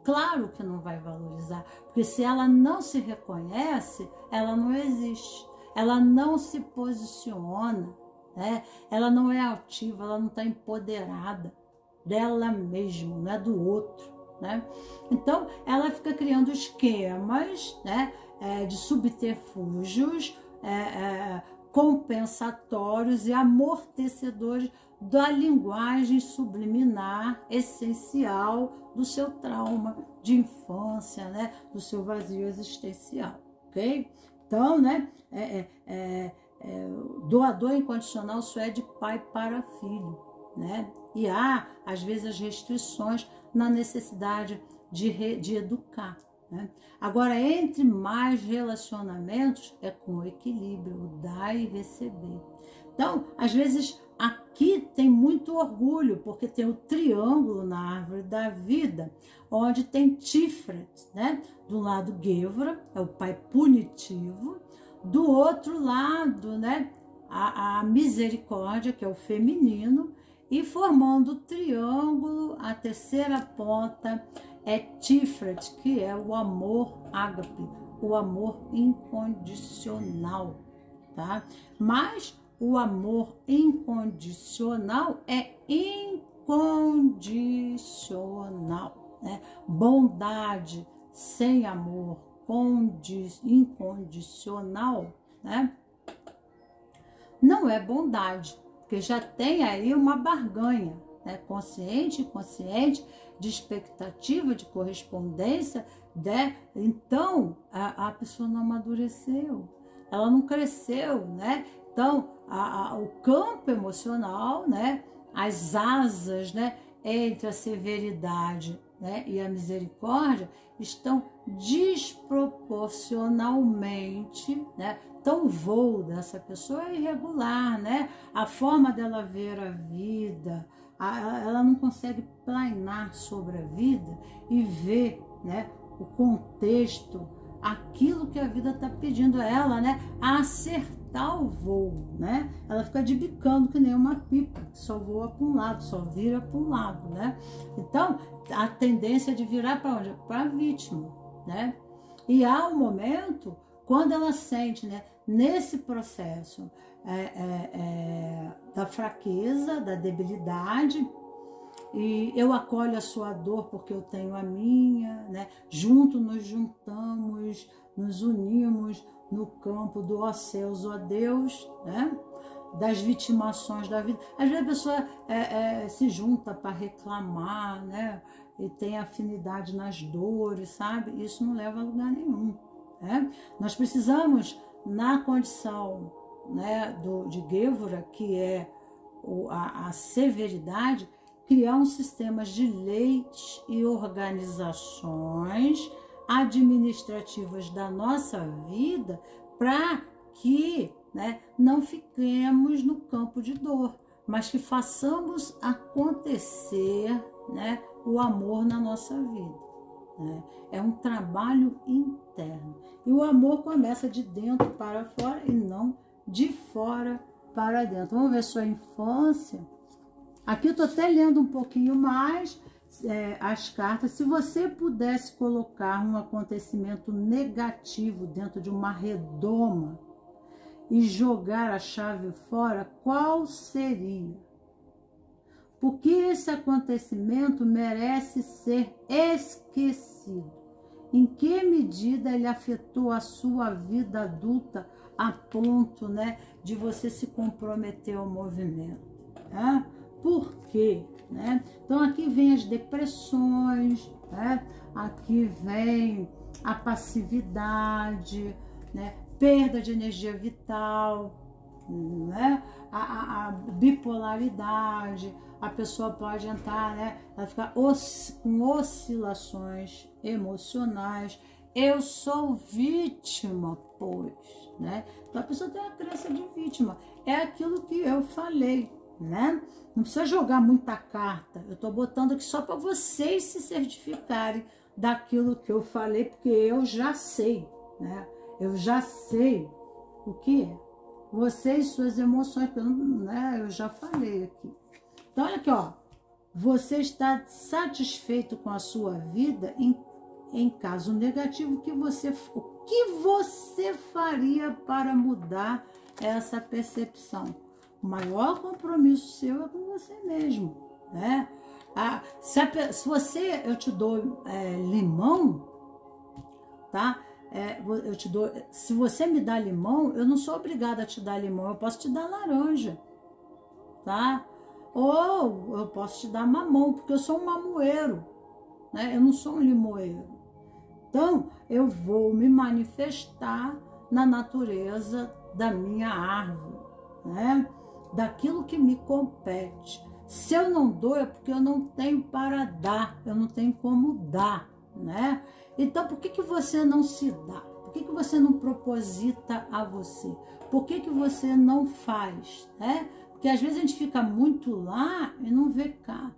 Claro que não vai valorizar, porque se ela não se reconhece, ela não existe, ela não se posiciona, né? Ela não é ativa, ela não está empoderada dela mesma, não é do outro, né? Então, ela fica criando esquemas, né, de subterfúgios, compensatórios e amortecedores da linguagem subliminar essencial do seu trauma de infância, né, do seu vazio existencial, ok? Então, né, doador incondicional só é de pai para filho, né? E há, às vezes, as restrições na necessidade de educar, né? Agora, entre mais relacionamentos, é com equilíbrio, o dar e receber. Então, às vezes, aqui tem muito orgulho, porque tem o triângulo na árvore da vida, onde tem Tiferet, né? Do lado Gevra, é o pai punitivo, do outro lado, né, a misericórdia, que é o feminino, e formando o triângulo, a terceira ponta é Tiferet, que é o amor ágape, o amor incondicional, tá? Mas o amor incondicional é incondicional, né? Bondade sem amor incondicional, né, não é bondade, porque já tem aí uma barganha, né, consciente e inconsciente, de expectativa, de correspondência, né? Então a pessoa não amadureceu, ela não cresceu, né? Então o campo emocional, né, as asas, né, entre a severidade, né, e a misericórdia estão desproporcionalmente, né? Então o voo dessa pessoa é irregular, né? A forma dela ver a vida, ela não consegue planear sobre a vida e ver, né, o contexto, aquilo que a vida está pedindo a ela, né, a acertar o voo, né? Ela fica de bicando que nem uma pipa, só voa para um lado, só vira para um lado, né? Então a tendência é de virar para onde? Para a vítima, né? E há um momento quando ela sente, né, nesse processo da fraqueza, da debilidade, E eu acolho a sua dor porque eu tenho a minha, né? Junto nos juntamos, nos unimos no campo do ó céus, ó Deus, né? Das vitimações da vida. Às vezes a pessoa se junta para reclamar, né? E tem afinidade nas dores, sabe? Isso não leva a lugar nenhum, né? Nós precisamos, na condição, né, de Gévora, que é a severidade, criar um sistema de leis e organizações administrativas da nossa vida para que, né, não fiquemos no campo de dor, mas que façamos acontecer, né, o amor na nossa vida, né? É um trabalho interno. E o amor começa de dentro para fora e não de fora para dentro. Vamos ver sua infância. Aqui eu estou até lendo um pouquinho mais as cartas. Se você pudesse colocar um acontecimento negativo dentro de uma redoma e jogar a chave fora, qual seria? Porque esse acontecimento merece ser esquecido. Em que medida ele afetou a sua vida adulta a ponto, né, de você se comprometer ao movimento? Né? Por quê? Né? Então aqui vem as depressões, né? Aqui vem a passividade, né? Perda de energia vital, né? A bipolaridade, a pessoa pode entrar, né? Ela fica com oscilações emocionais. Eu sou vítima, pois, né? Então a pessoa tem a crença de vítima. É aquilo que eu falei, né? Não precisa jogar muita carta. Eu tô botando aqui só para vocês se certificarem daquilo que eu falei, porque eu já sei, né? Eu já sei o que é. Vocês, suas emoções, né? Eu já falei aqui. Então, olha aqui, ó. Você está satisfeito com a sua vida em caso negativo, o que você faria para mudar essa percepção? O maior compromisso seu é com você mesmo, né? Eu te dou limão, tá? Eu te dou, se você me dá limão, eu não sou obrigada a te dar limão, eu posso te dar laranja, tá? Ou eu posso te dar mamão, porque eu sou um mamoeiro, né? Eu não sou um limoeiro. Então, eu vou me manifestar na natureza da minha árvore, né? Daquilo que me compete. Se eu não dou, é porque eu não tenho para dar, eu não tenho como dar, né? Então, por que você não se dá? Por que você não proposita a você? Por que você não faz, né? Porque às vezes a gente fica muito lá e não vê cá,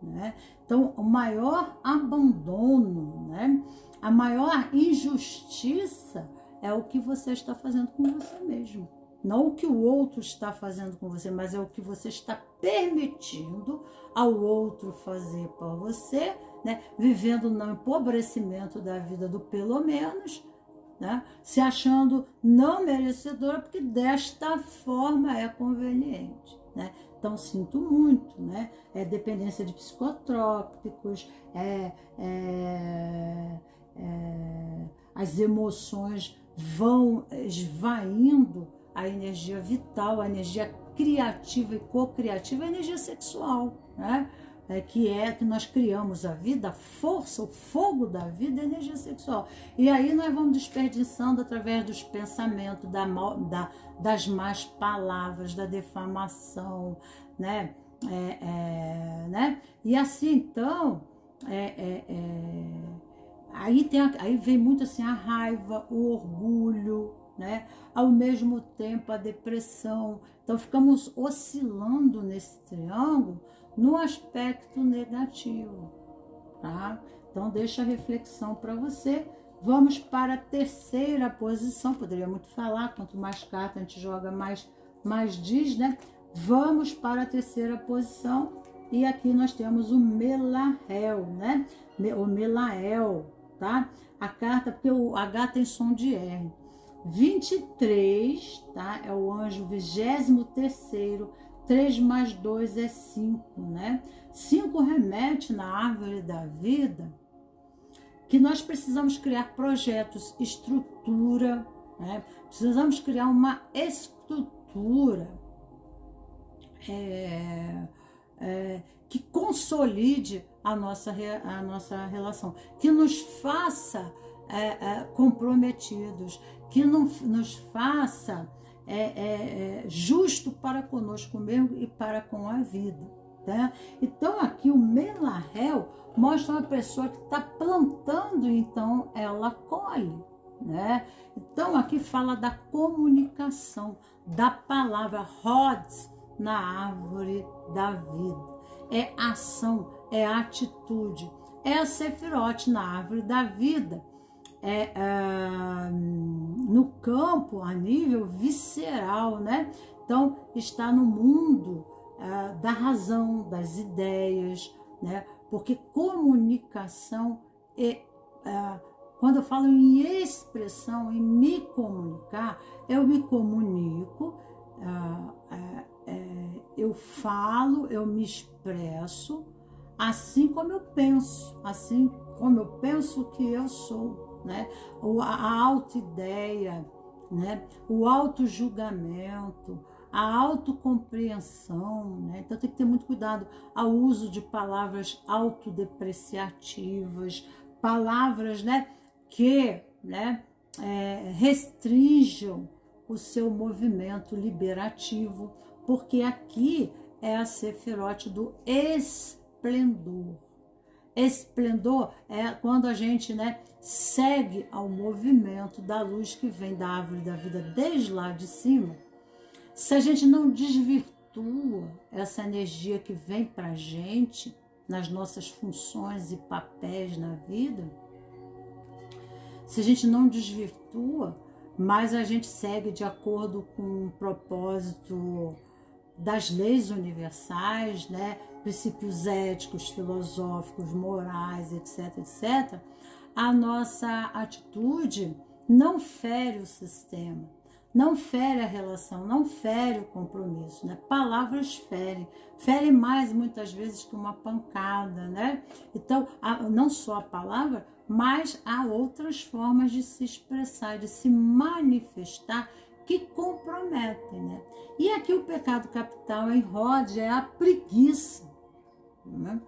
né? Então, o maior abandono, né? A maior injustiça é o que você está fazendo com você mesmo. Não o que o outro está fazendo com você, mas é o que você está permitindo ao outro fazer por você, né? Vivendo no empobrecimento da vida do pelo menos, né? Se achando não merecedora, porque desta forma é conveniente, né? Então, sinto muito, né? É dependência de psicotrópicos, as emoções vão esvaindo a energia vital, a energia criativa e co-criativa, a energia sexual, né? Que nós criamos a vida, a força, o fogo da vida é a energia sexual. E aí nós vamos desperdiçando através dos pensamentos, das más palavras, da defamação, né? Né? E assim, então, aí vem muito assim a raiva, o orgulho, né? Ao mesmo tempo a depressão. Então ficamos oscilando nesse triângulo no aspecto negativo, tá? Então deixa a reflexão para você. Vamos para a terceira posição. Poderia muito falar, quanto mais carta a gente joga, mais diz, né? Vamos para a terceira posição. E aqui nós temos o Melael, né? O Melael, tá? A carta, porque o H tem som de R. 23, tá? É o anjo 23º, 3 mais 2 é 5, né? 5 remete na árvore da vida que nós precisamos criar projetos, estrutura, né? Precisamos criar uma estrutura que consolide a nossa relação, que nos faça comprometidos, que nos faça justo para conosco mesmo e para com a vida. Tá? Então aqui o Melahel mostra uma pessoa que está plantando, então ela colhe. Né? Então aqui fala da comunicação, da palavra Rods na árvore da vida. É ação, é atitude, é a Sefirote na árvore da vida. No campo, a nível visceral, né? Então, está no mundo da razão, das ideias, né? Porque comunicação quando eu falo em expressão, em me comunicar, eu me comunico, eu falo, eu me expresso, assim como eu penso que eu sou, né? A auto-ideia, né? O auto-julgamento, a autocompreensão, né? Então tem que ter muito cuidado ao uso de palavras autodepreciativas, palavras, né, que, né, restringam o seu movimento liberativo, porque aqui é a Sefirote do esplendor. Esplendor é quando a gente, né, segue ao movimento da luz que vem da árvore da vida desde lá de cima. Se a gente não desvirtua essa energia que vem para a gente nas nossas funções e papéis na vida, se a gente não desvirtua, mas a gente segue de acordo com o propósito das leis universais, né? Princípios éticos, filosóficos, morais, etc, etc, a nossa atitude não fere o sistema, não fere a relação, não fere o compromisso, né? Palavras ferem mais muitas vezes que uma pancada, né? Então, não só a palavra, mas há outras formas de se expressar, de se manifestar que comprometem, né? E aqui o pecado capital em Rod é a preguiça, né?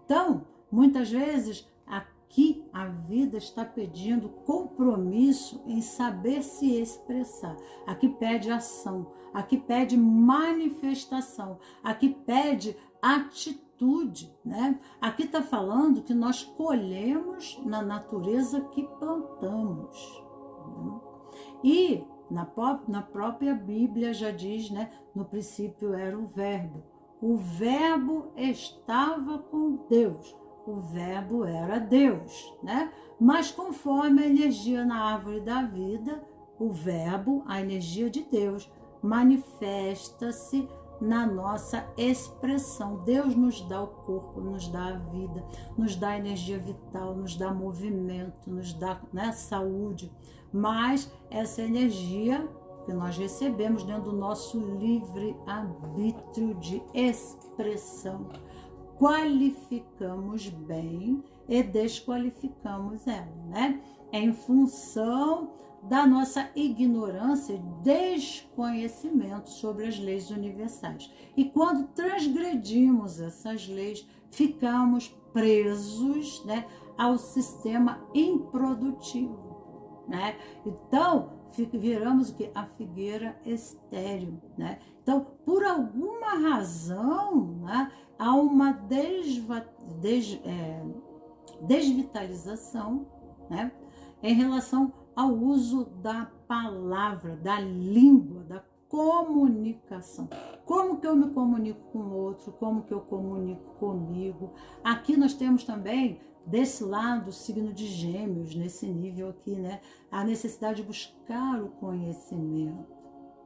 Então, muitas vezes, aqui a vida está pedindo compromisso em saber se expressar. Aqui pede ação, aqui pede manifestação, aqui pede atitude, né? Aqui está falando que nós colhemos na natureza que plantamos, né? E na própria Bíblia já diz, né? No princípio era o verbo. O verbo estava com Deus. O verbo era Deus, né? Mas conforme a energia na árvore da vida, o verbo, a energia de Deus, manifesta-se na nossa expressão. Deus nos dá o corpo, nos dá a vida, nos dá a energia vital, nos dá movimento, nos dá, né, saúde. Mas essa energia que nós recebemos dentro do nosso livre-arbítrio de expressão, qualificamos bem e desqualificamos ela, né? É em função da nossa ignorância e desconhecimento sobre as leis universais. E quando transgredimos essas leis, ficamos presos, né, ao sistema improdutivo, né? Então, viramos o quê? A figueira estéril, né? Então, por alguma razão, né, há uma desvitalização, né, em relação ao uso da palavra, da língua, da comunicação. Como que eu me comunico com o outro, como que eu comunico comigo. Aqui nós temos também, desse lado, o signo de Gêmeos, nesse nível aqui, né, a necessidade de buscar o conhecimento,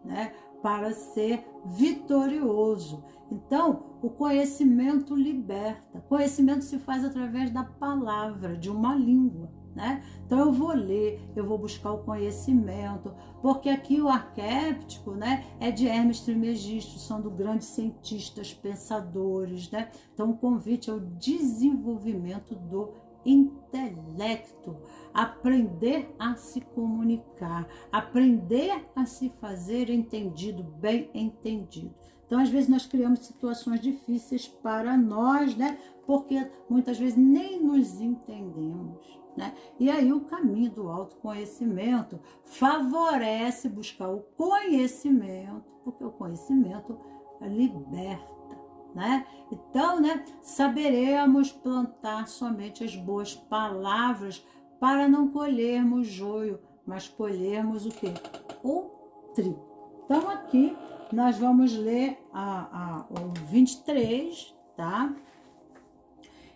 né, para ser vitorioso. Então, o conhecimento liberta. Conhecimento se faz através da palavra, de uma língua, né? Então eu vou ler, eu vou buscar o conhecimento, porque aqui o arquétipo, né, é de Hermes Trismegisto, são do grandes cientistas, pensadores, né? Então o convite é o desenvolvimento do intelecto, aprender a se comunicar, aprender a se fazer entendido, bem entendido. Então, às vezes, nós criamos situações difíceis para nós, né? Porque muitas vezes nem nos entendemos, né? E aí o caminho do autoconhecimento favorece buscar o conhecimento, porque o conhecimento liberta, né? Então, né, saberemos plantar somente as boas palavras para não colhermos joio, mas colhermos o quê? O trigo. Então, aqui nós vamos ler o 23, tá?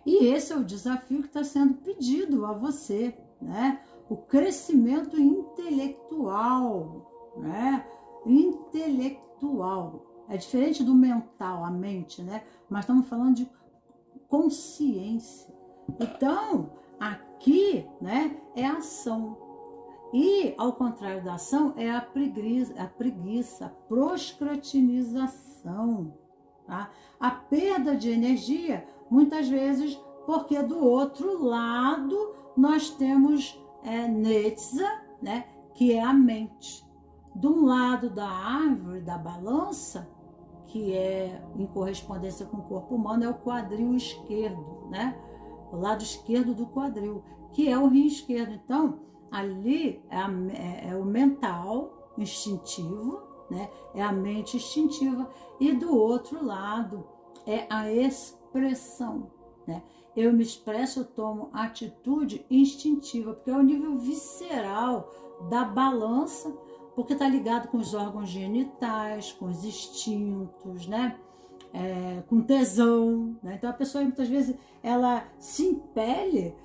E esse é o desafio que está sendo pedido a você, né? O crescimento intelectual, né? Intelectual. É diferente do mental, a mente, né? Mas estamos falando de consciência. Então, aqui, né, é a ação. E, ao contrário da ação, é a preguiça, a procrastinização, tá? A perda de energia, muitas vezes, porque do outro lado nós temos Netza, né, que é a mente. De um lado da árvore, da balança, que é em correspondência com o corpo humano, é o quadril esquerdo, né? O lado esquerdo do quadril, que é o rim esquerdo. Então, ali é o mental instintivo, né? É a mente instintiva, e do outro lado é a expressão, né? Eu me expresso, eu tomo atitude instintiva, porque é o nível visceral da balança, porque está ligado com os órgãos genitais, com os instintos, né? Com tesão, né? Então a pessoa muitas vezes ela se impele,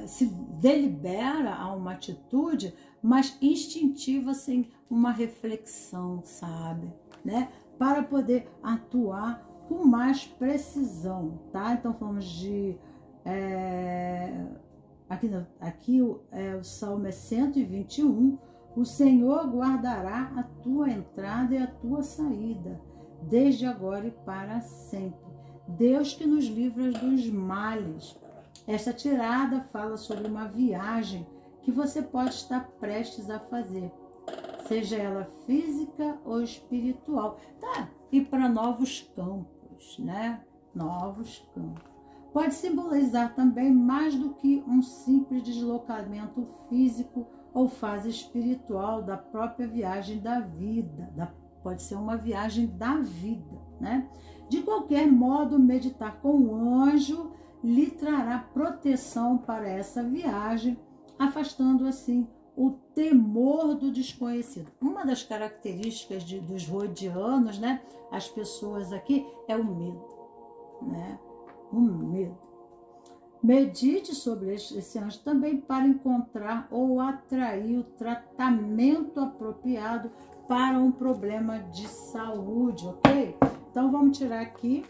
se delibera a uma atitude, mas instintiva, sem uma reflexão, sabe, né? Para poder atuar com mais precisão, tá? Então falamos de aqui o Salmo é 121. O Senhor guardará a tua entrada e a tua saída, desde agora e para sempre. Deus que nos livra dos males. Esta tirada fala sobre uma viagem que você pode estar prestes a fazer, seja ela física ou espiritual, tá? E para novos campos, né? Novos campos. Pode simbolizar também mais do que um simples deslocamento físico ou fase espiritual da própria viagem da vida. Pode ser uma viagem da vida, né? De qualquer modo, meditar com o anjo lhe trará proteção para essa viagem, afastando assim o temor do desconhecido. Uma das características dos rodianos, né? As pessoas aqui, é o medo, né? O medo. Medite sobre esse anjo também para encontrar ou atrair o tratamento apropriado para um problema de saúde, ok? Então vamos tirar aqui.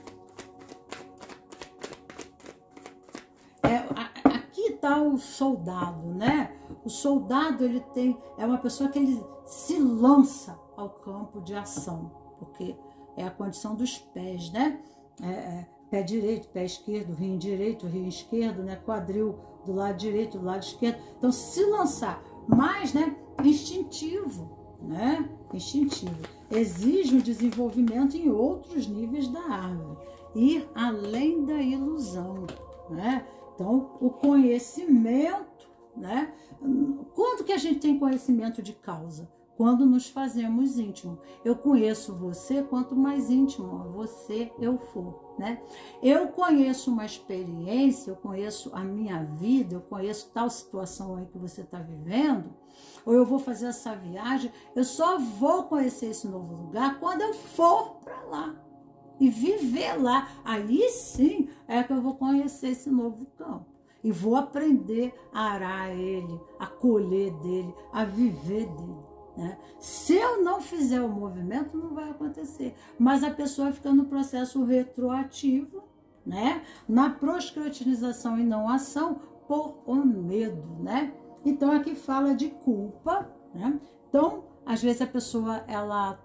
Aqui está o soldado, né? O soldado, ele é uma pessoa que ele se lança ao campo de ação, porque é a condição dos pés, né? Pé direito, pé esquerdo, rim direito, rim esquerdo, né? Quadril do lado direito, do lado esquerdo. Então, se lançar, mas, né? Instintivo, né? Instintivo. Exige um desenvolvimento em outros níveis da árvore. Ir além da ilusão, né? Então, o conhecimento, né? Quando que a gente tem conhecimento de causa? Quando nos fazemos íntimo. Eu conheço você, quanto mais íntimo a você eu for, né? Eu conheço uma experiência, eu conheço a minha vida, eu conheço tal situação aí que você está vivendo, ou eu vou fazer essa viagem, eu só vou conhecer esse novo lugar quando eu for para lá e viver lá. Aí sim é que eu vou conhecer esse novo campo e vou aprender a arar ele, a colher dele, a viver dele. Né? Se eu não fizer o movimento, não vai acontecer. Mas a pessoa fica no processo retroativo, né? Na procrastinização e não ação, por o medo, né? Então aqui fala de culpa, né? Então, às vezes a pessoa ela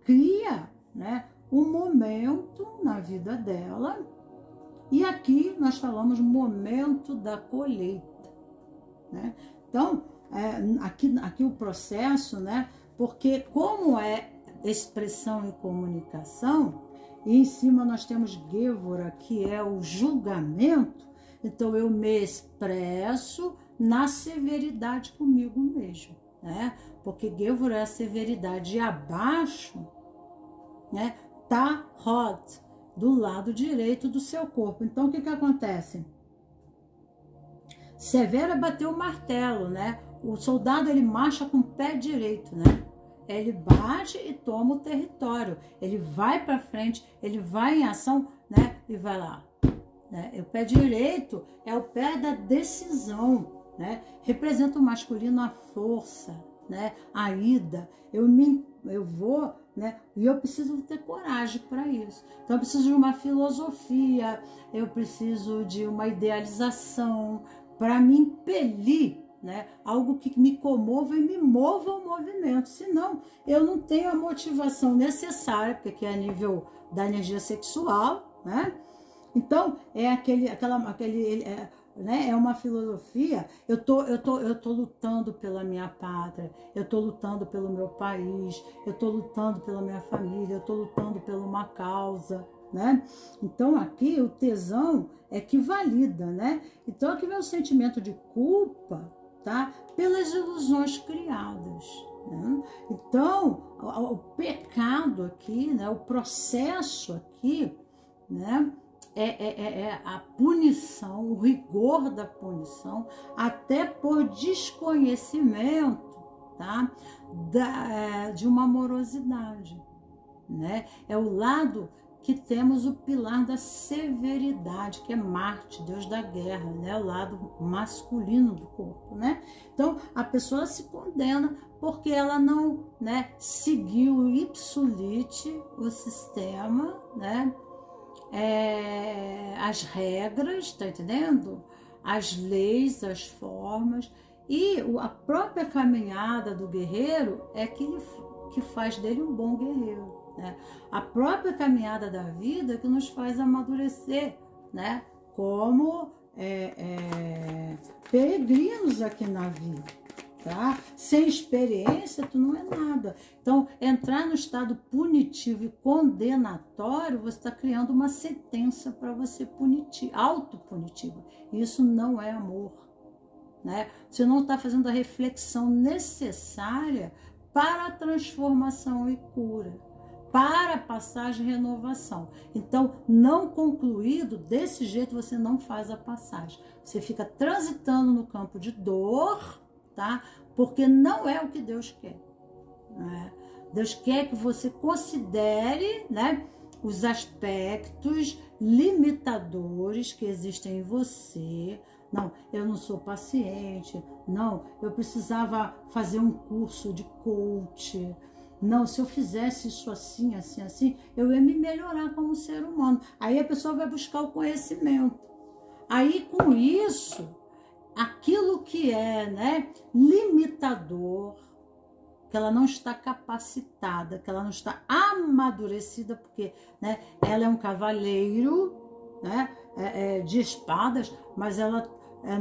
cria, né, um momento na vida dela, e aqui nós falamos momento da colheita, né? Então, aqui o processo, né? Porque como é expressão e comunicação, e em cima nós temos Gevurah, que é o julgamento, então eu me expresso na severidade comigo mesmo, né? Porque Gevurah é a severidade, e abaixo, né, tá Hod, do lado direito do seu corpo. Então o que acontece? Severa bateu o martelo, né? O soldado ele marcha com o pé direito, né? Ele bate e toma o território. Ele vai para frente, ele vai em ação, né? E vai lá, né? O pé direito é o pé da decisão, né? Representa o masculino, a força, né? A ida. Eu vou, né? E eu preciso ter coragem para isso. Então eu preciso de uma filosofia, eu preciso de uma idealização para me impelir, né? Algo que me comova e me mova ao movimento. Senão eu não tenho a motivação necessária, porque é a nível da energia sexual, né? Então é né? É uma filosofia. Eu tô lutando pela minha pátria, eu tô lutando pelo meu país, eu tô lutando pela minha família, eu tô lutando por uma causa, né? Então aqui o tesão é que valida, né? Então aqui vem o sentimento de culpa, tá? Pelas ilusões criadas, né? Então o pecado aqui, né? O processo aqui, né? É a punição, o rigor da punição, até por desconhecimento, tá? De uma amorosidade, né? É o lado que temos o pilar da severidade, que é Marte, Deus da guerra, né? O lado masculino do corpo, né? Então a pessoa se condena porque ela não, né, seguiu ipsolite o sistema, né? As regras, tá entendendo? As leis, as formas, e a própria caminhada do guerreiro é que faz dele um bom guerreiro, né? A própria caminhada da vida que nos faz amadurecer, né? Como peregrinos aqui na vida, tá? Sem experiência, tu não é nada. Então, entrar no estado punitivo e condenatório, você está criando uma sentença para você autopunitiva. Isso não é amor, né? Você não está fazendo a reflexão necessária para a transformação e cura, para a passagem e renovação. Então, não concluído, desse jeito você não faz a passagem. Você fica transitando no campo de dor, tá? Porque não é o que Deus quer, né? Deus quer que você considere, né, os aspectos limitadores que existem em você. Não, eu não sou paciente. Não, eu precisava fazer um curso de coach. Não, se eu fizesse isso assim, assim, assim, eu ia me melhorar como ser humano. Aí a pessoa vai buscar o conhecimento. Aí com isso, aquilo que é, né, limitador, que ela não está capacitada, que ela não está amadurecida, porque, né, ela é um cavaleiro, né, de espadas, mas ela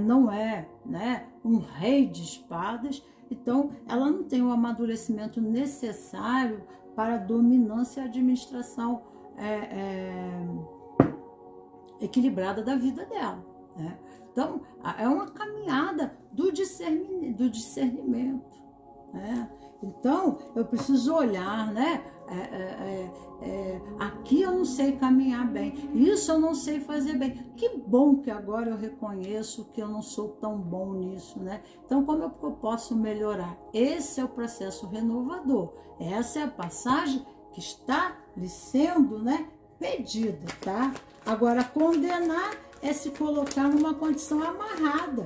não é, né, um rei de espadas. Então ela não tem o amadurecimento necessário para a dominância e administração equilibrada da vida dela, né? Então, é uma caminhada do discernimento, né? Então, eu preciso olhar, né? Aqui eu não sei caminhar bem, isso eu não sei fazer bem. Que bom que agora eu reconheço que eu não sou tão bom nisso, né? Então, como eu posso melhorar? Esse é o processo renovador. Essa é a passagem que está lhe sendo, né, pedida, tá? Agora, condenar é se colocar numa condição amarrada,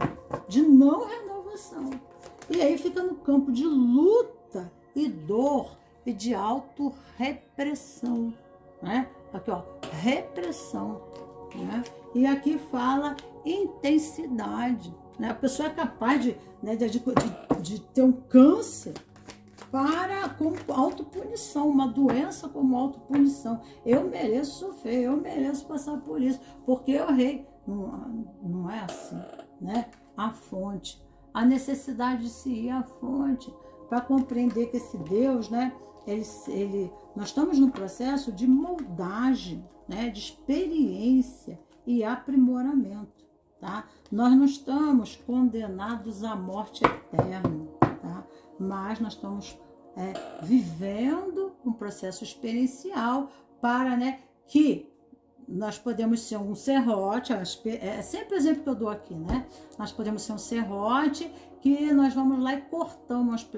de não renovação. E aí fica no campo de luta e dor e de autorrepressão, né? Aqui, ó, repressão, né? E aqui fala intensidade, né? A pessoa é capaz de ter um câncer como autopunição, uma doença como autopunição. Eu mereço sofrer, eu mereço passar por isso, porque eu errei. Não é assim, né? A fonte, a necessidade de se ir à fonte, para compreender que esse Deus, né? Nós estamos num processo de moldagem, né? De experiência e aprimoramento, tá? Nós não estamos condenados à morte eterna, tá? Mas nós estamos vivendo um processo experiencial para, né, que nós podemos ser um serrote, é sempre o exemplo que eu dou aqui, né? Nós podemos ser um serrote que nós vamos lá e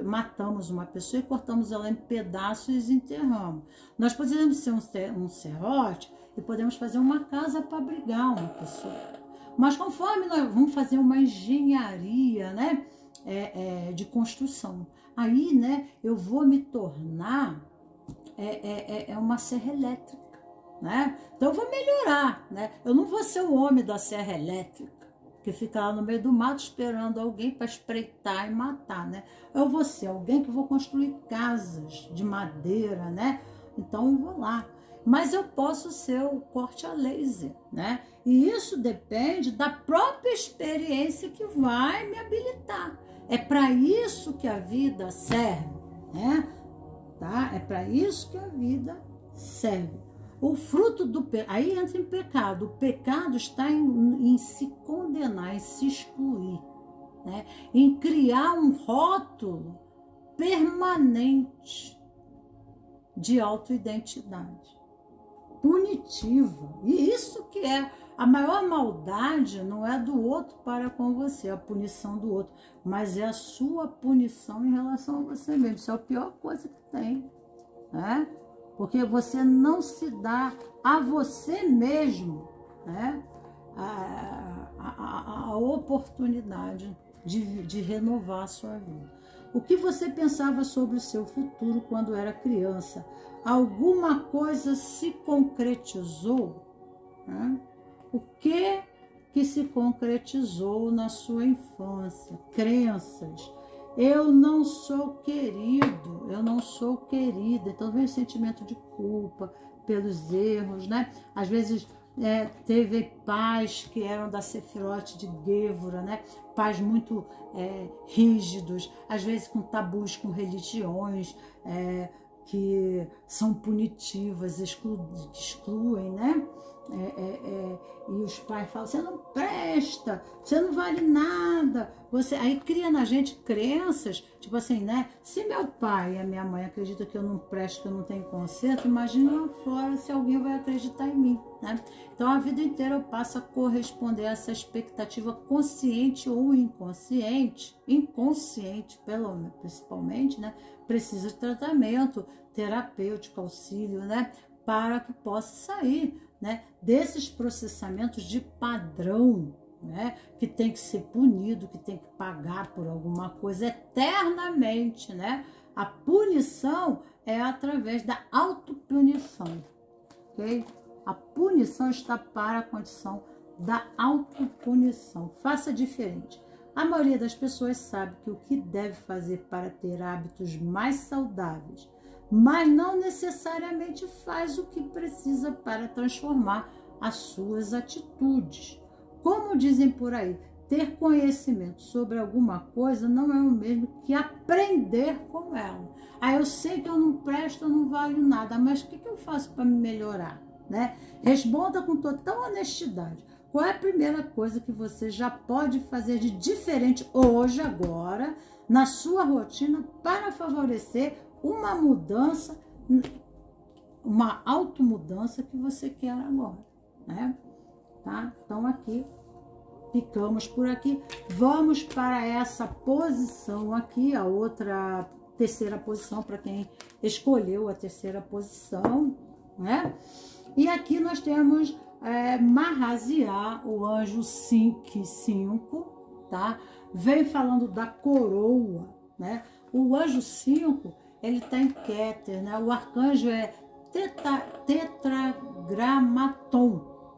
matamos uma pessoa e cortamos ela em pedaços e enterramos. Nós podemos ser um serrote e podemos fazer uma casa para abrigar uma pessoa. Mas conforme nós vamos fazer uma engenharia, né, de construção, aí, né, eu vou me tornar uma serra elétrica, né? Então eu vou melhorar, né? Eu não vou ser o homem da serra elétrica que fica lá no meio do mato esperando alguém para espreitar e matar, né? Eu vou ser alguém que vou construir casas de madeira, né? Então eu vou lá. Mas eu posso ser o corte a laser, né? E isso depende da própria experiência que vai me habilitar. É para isso que a vida serve, né? Tá? É para isso que a vida serve. O fruto do pecado, aí entra em pecado. O pecado está em se condenar, em se excluir, né? Em criar um rótulo permanente de autoidentidade, punitiva. E isso que é a maior maldade, não é do outro para com você, a punição do outro, mas é a sua punição em relação a você mesmo. Isso é a pior coisa que tem, né? Porque você não se dá a você mesmo, né, a oportunidade de renovar a sua vida. O que você pensava sobre o seu futuro quando era criança? Alguma coisa se concretizou? Né? O que se concretizou na sua infância? Crenças. Eu não sou querido, eu não sou querida. Então vem o sentimento de culpa pelos erros, né? Às vezes teve pais que eram da Sefirote de Gevura, né? Pais muito rígidos, às vezes com tabus com religiões que são punitivas, excluem, né? E os pais falam, você não presta, você não vale nada. Aí cria na gente crenças, tipo assim, né? Se meu pai e a minha mãe acreditam que eu não presto, que eu não tenho conserto, imagina lá fora se alguém vai acreditar em mim, né? Então a vida inteira eu passo a corresponder a essa expectativa consciente ou inconsciente, principalmente, né? Precisa de tratamento terapêutico, auxílio, né? Para que possa sair, né, desses processamentos de padrão, né, que tem que ser punido, que tem que pagar por alguma coisa eternamente, né? A punição é através da autopunição, ok? A punição está para a condição da autopunição. Faça diferente. A maioria das pessoas sabe que o que deve fazer para ter hábitos mais saudáveis, mas não necessariamente faz o que precisa para transformar as suas atitudes. Como dizem por aí, ter conhecimento sobre alguma coisa não é o mesmo que aprender com ela. Aí eu sei que eu não presto, eu não valho nada, mas o que eu faço para me melhorar, né? Responda com total honestidade. Qual é a primeira coisa que você já pode fazer de diferente hoje, agora, na sua rotina, para favorecer uma mudança, uma automudança que você quer agora, né? Tá? Então aqui, ficamos por aqui. Vamos para essa posição aqui, a terceira posição, para quem escolheu a terceira posição, né? E aqui nós temos Mahasiá, o anjo 5, tá? Vem falando da coroa, né? O anjo 5, ele está em Keter, né? O arcanjo é Tetragrammaton,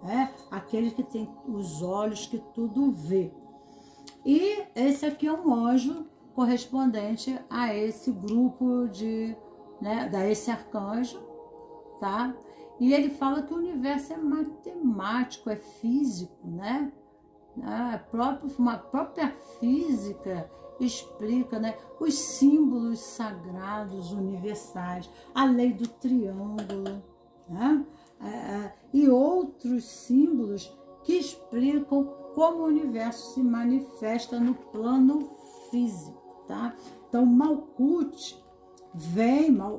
Aquele que tem os olhos que tudo vê. E esse aqui é um anjo correspondente a esse grupo esse arcanjo, tá? E ele fala que o universo é matemático, é físico, né? Uma própria física explica, né, os símbolos sagrados universais, a lei do triângulo, né? E outros símbolos que explicam como o universo se manifesta no plano físico, tá? Então, Malkuth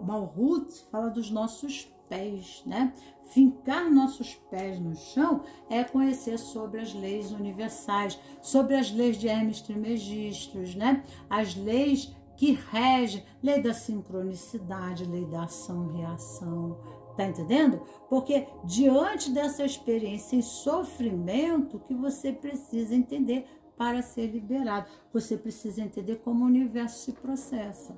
Malhut fala dos nossos pés, né? Fincar nossos pés no chão é conhecer sobre as leis universais, sobre as leis de Hermes Trismegistus, né? As leis que regem, lei da sincronicidade, lei da ação e reação, tá entendendo? Porque diante dessa experiência em sofrimento que você precisa entender para ser liberado, você precisa entender como o universo se processa,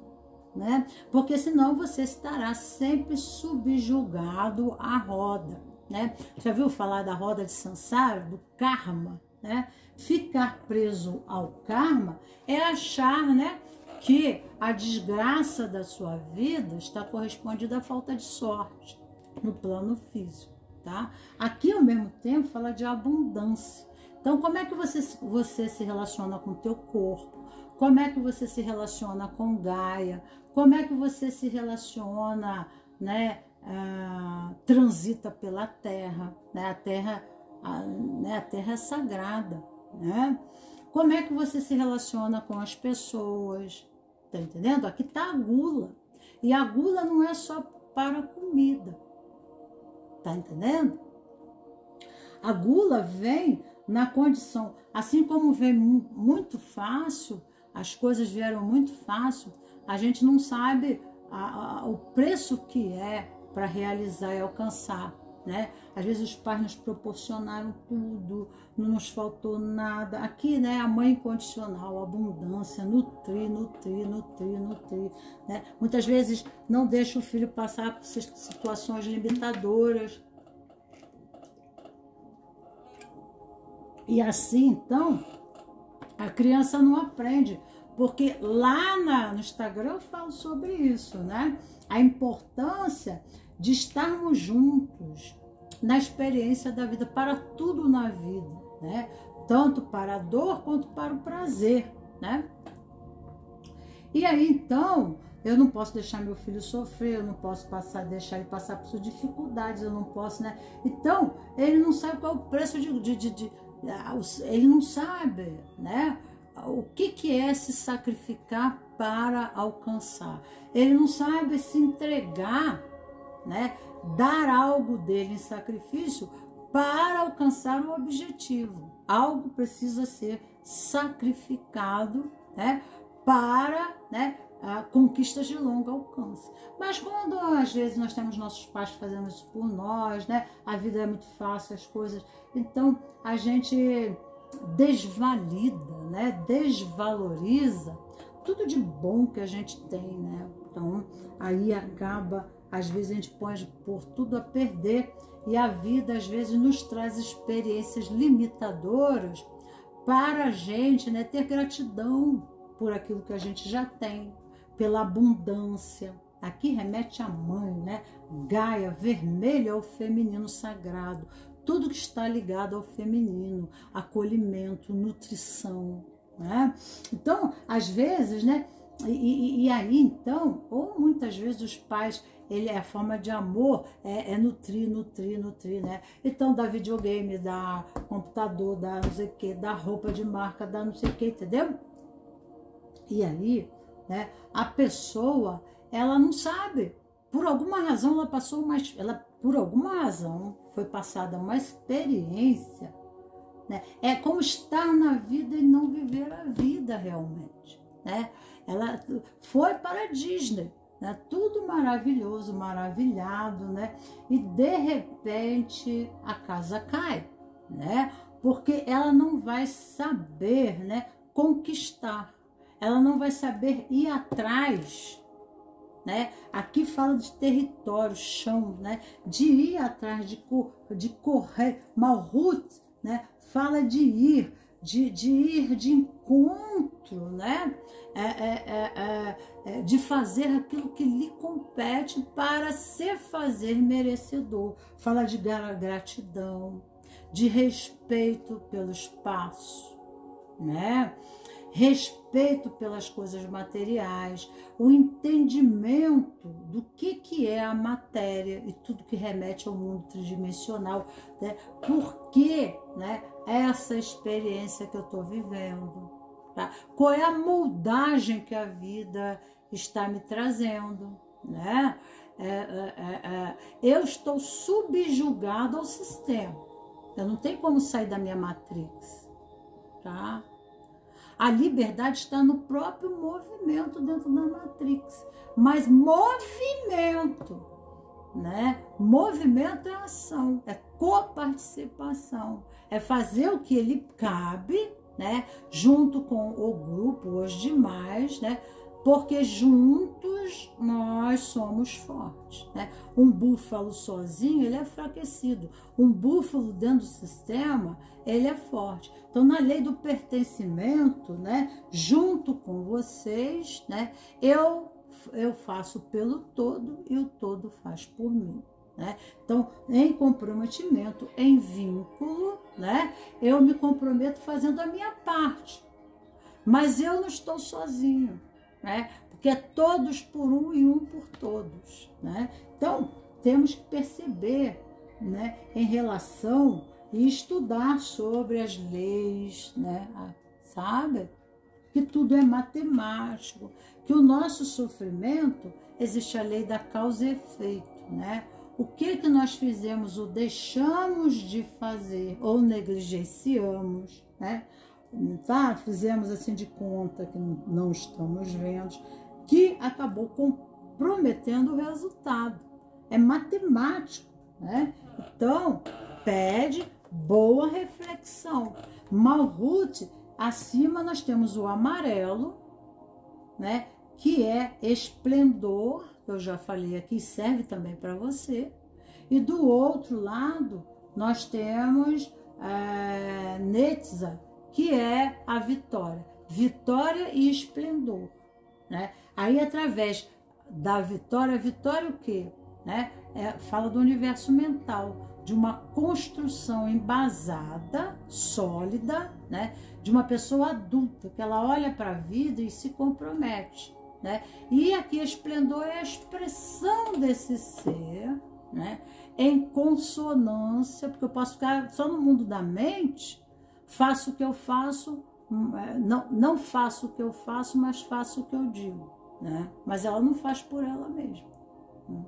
né? Porque senão você estará sempre subjugado à roda, né? Já viu falar da roda de Sansara, do karma, né? Ficar preso ao karma é achar, né, que a desgraça da sua vida está correspondida à falta de sorte no plano físico, tá? Aqui, ao mesmo tempo, fala de abundância. Então, como é que você se relaciona com o teu corpo? Como é que você se relaciona com Gaia? Como é que você se relaciona, né, transita pela Terra, né? A Terra é sagrada, né? Como é que você se relaciona com as pessoas? Tá entendendo? Aqui tá a gula. E a gula não é só para comida. Tá entendendo? A gula vem na condição, assim como vem muito fácil, as coisas vieram muito fácil, a gente não sabe o preço que é para realizar e alcançar, né? Às vezes os pais nos proporcionaram tudo, não nos faltou nada. Aqui, né, a mãe incondicional, a abundância, nutrir, né? Muitas vezes não deixa o filho passar por situações limitadoras. E assim, então, a criança não aprende, porque lá no Instagram eu falo sobre isso, né? A importância de estarmos juntos na experiência da vida, para tudo na vida, né? Tanto para a dor quanto para o prazer, né? E aí, então, eu não posso deixar meu filho sofrer, eu não posso deixar ele passar por suas dificuldades, eu não posso, né? Então, ele não sabe qual é o preço ele não sabe, né, o que é se sacrificar para alcançar. Ele não sabe se entregar, né, dar algo dele em sacrifício para alcançar o objetivo. Algo precisa ser sacrificado, né, para, né, conquistas de longo alcance. Mas quando às vezes nós temos nossos pais fazendo isso por nós, né, a vida é muito fácil, as coisas, então a gente desvalida, né, desvaloriza tudo de bom que a gente tem, né? Então aí acaba, às vezes a gente pode pôr tudo a perder, e a vida às vezes nos traz experiências limitadoras para a gente, né, ter gratidão por aquilo que a gente já tem, pela abundância. Aqui remete à mãe, né? Gaia, vermelho é o feminino sagrado. Tudo que está ligado ao feminino, acolhimento, nutrição, né? Então, às vezes, né? E aí, então, ou muitas vezes os pais, a forma de amor é nutrir, né? Então, dá videogame, dá computador, dá não sei o que, dá roupa de marca, dá não sei o que, entendeu? E aí, né, a pessoa, ela não sabe, por alguma razão por alguma razão foi passada uma experiência, né? É como estar na vida e não viver a vida realmente, né? Ela foi para a Disney, né? Tudo maravilhoso, maravilhado, né? E de repente a casa cai, né? Porque ela não vai saber, né, conquistar. Ela não vai saber ir atrás né? Aqui fala de território, chão, né? De ir atrás, de correr. Malhut, né? Fala de ir, de encontro, né? De fazer aquilo que lhe compete para se fazer merecedor. Fala de gratidão, de respeito pelo espaço, né? Respeito pelas coisas materiais, o entendimento do que é a matéria e tudo que remete ao mundo tridimensional, né? Por que, né, essa experiência que eu estou vivendo? Tá? Qual é a moldagem que a vida está me trazendo? Né? Eu estou subjugado ao sistema. Eu não tenho como sair da minha matrix. Tá? A liberdade está no próprio movimento dentro da Matrix. Mas movimento, né? Movimento é ação, é coparticipação, é fazer o que lhe cabe, né? Junto com o grupo, os demais, né? Porque juntos nós somos fortes, né? Um búfalo sozinho, ele é enfraquecido. Um búfalo dentro do sistema, ele é forte. Então, na lei do pertencimento, né? Junto com vocês, né? Eu faço pelo todo e o todo faz por mim, né? Então, em comprometimento, em vínculo, né? Eu me comprometo fazendo a minha parte. Mas eu não estou sozinho, né? Porque é todos por um e um por todos, né? Então, temos que perceber, né, em relação e estudar sobre as leis, né? Sabe? Que tudo é matemático, que o nosso sofrimento, existe a lei da causa e efeito, né? O que nós fizemos ou deixamos de fazer ou negligenciamos, né? Tá? Fizemos assim de conta que não estamos vendo, que acabou comprometendo o resultado. É matemático, né? Então, pede boa reflexão. Malhut, acima nós temos o amarelo, né? Que é esplendor, que eu já falei aqui, serve também para você. E do outro lado, nós temos Netza, que é a vitória. Vitória e esplendor, né? Aí, através da vitória o quê? Né? Fala do universo mental, de uma construção embasada, sólida, né? De uma pessoa adulta, que ela olha para a vida e se compromete, né? E aqui esplendor é a expressão desse ser, né? Em consonância, porque eu posso ficar só no mundo da mente, faço o que eu faço, não faço o que eu faço, mas faço o que eu digo, né? Mas ela não faz por ela mesma, né?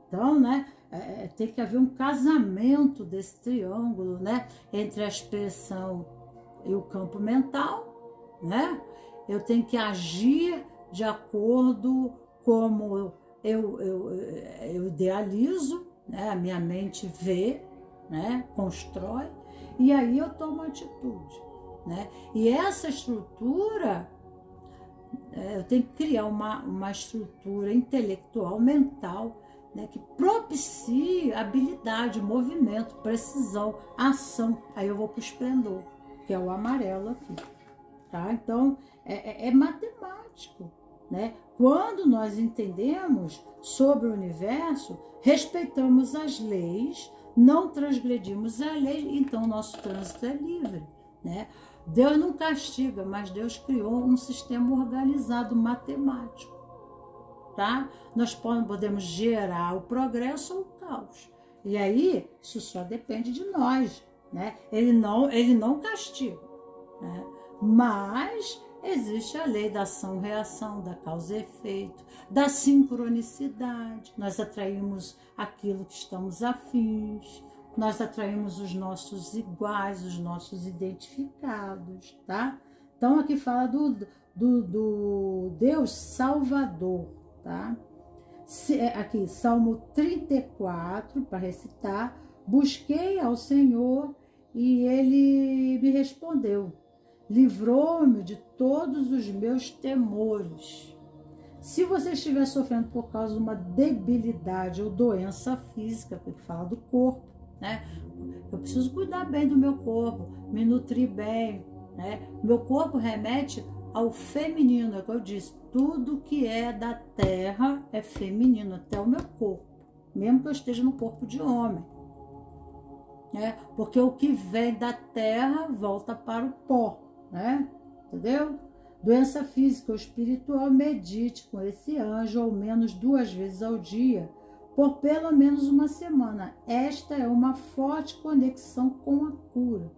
Então, né, tem que haver um casamento desse triângulo, né, entre a expressão e o campo mental, né? Eu tenho que agir de acordo como eu idealizo, né? A minha mente vê, né, constrói, e aí eu tomo atitude, né? E essa estrutura, eu tenho que criar uma estrutura intelectual, mental, né, que propicie habilidade, movimento, precisão, ação. Aí eu vou para o esplendor, que é o amarelo aqui, tá? Então, é matemático, né? Quando nós entendemos sobre o universo, respeitamos as leis, não transgredimos a lei, então o nosso trânsito é livre, né? Deus não castiga, mas Deus criou um sistema organizado matemático, tá? Nós podemos gerar o progresso ou o caos. E aí, isso só depende de nós, né? Ele não castiga, né? Mas existe a lei da ação-reação, da causa e efeito, da sincronicidade. Nós atraímos aquilo que estamos afins, nós atraímos os nossos iguais, os nossos identificados, tá? Então, aqui fala do Deus Salvador, tá? Aqui, Salmo 34, para recitar: busquei ao Senhor e Ele me respondeu, livrou-me de todos os meus temores. Se você estiver sofrendo por causa de uma debilidade ou doença física, porque fala do corpo, né? Eu preciso cuidar bem do meu corpo, me nutrir bem, né? Meu corpo remete ao feminino, é o que eu disse, tudo que é da terra é feminino, até o meu corpo, mesmo que eu esteja no corpo de homem, né? Porque o que vem da terra volta para o pó, né? Entendeu? Doença física ou espiritual, medite com esse anjo ao menos 2 vezes ao dia, por pelo menos uma semana. Esta é uma forte conexão com a cura.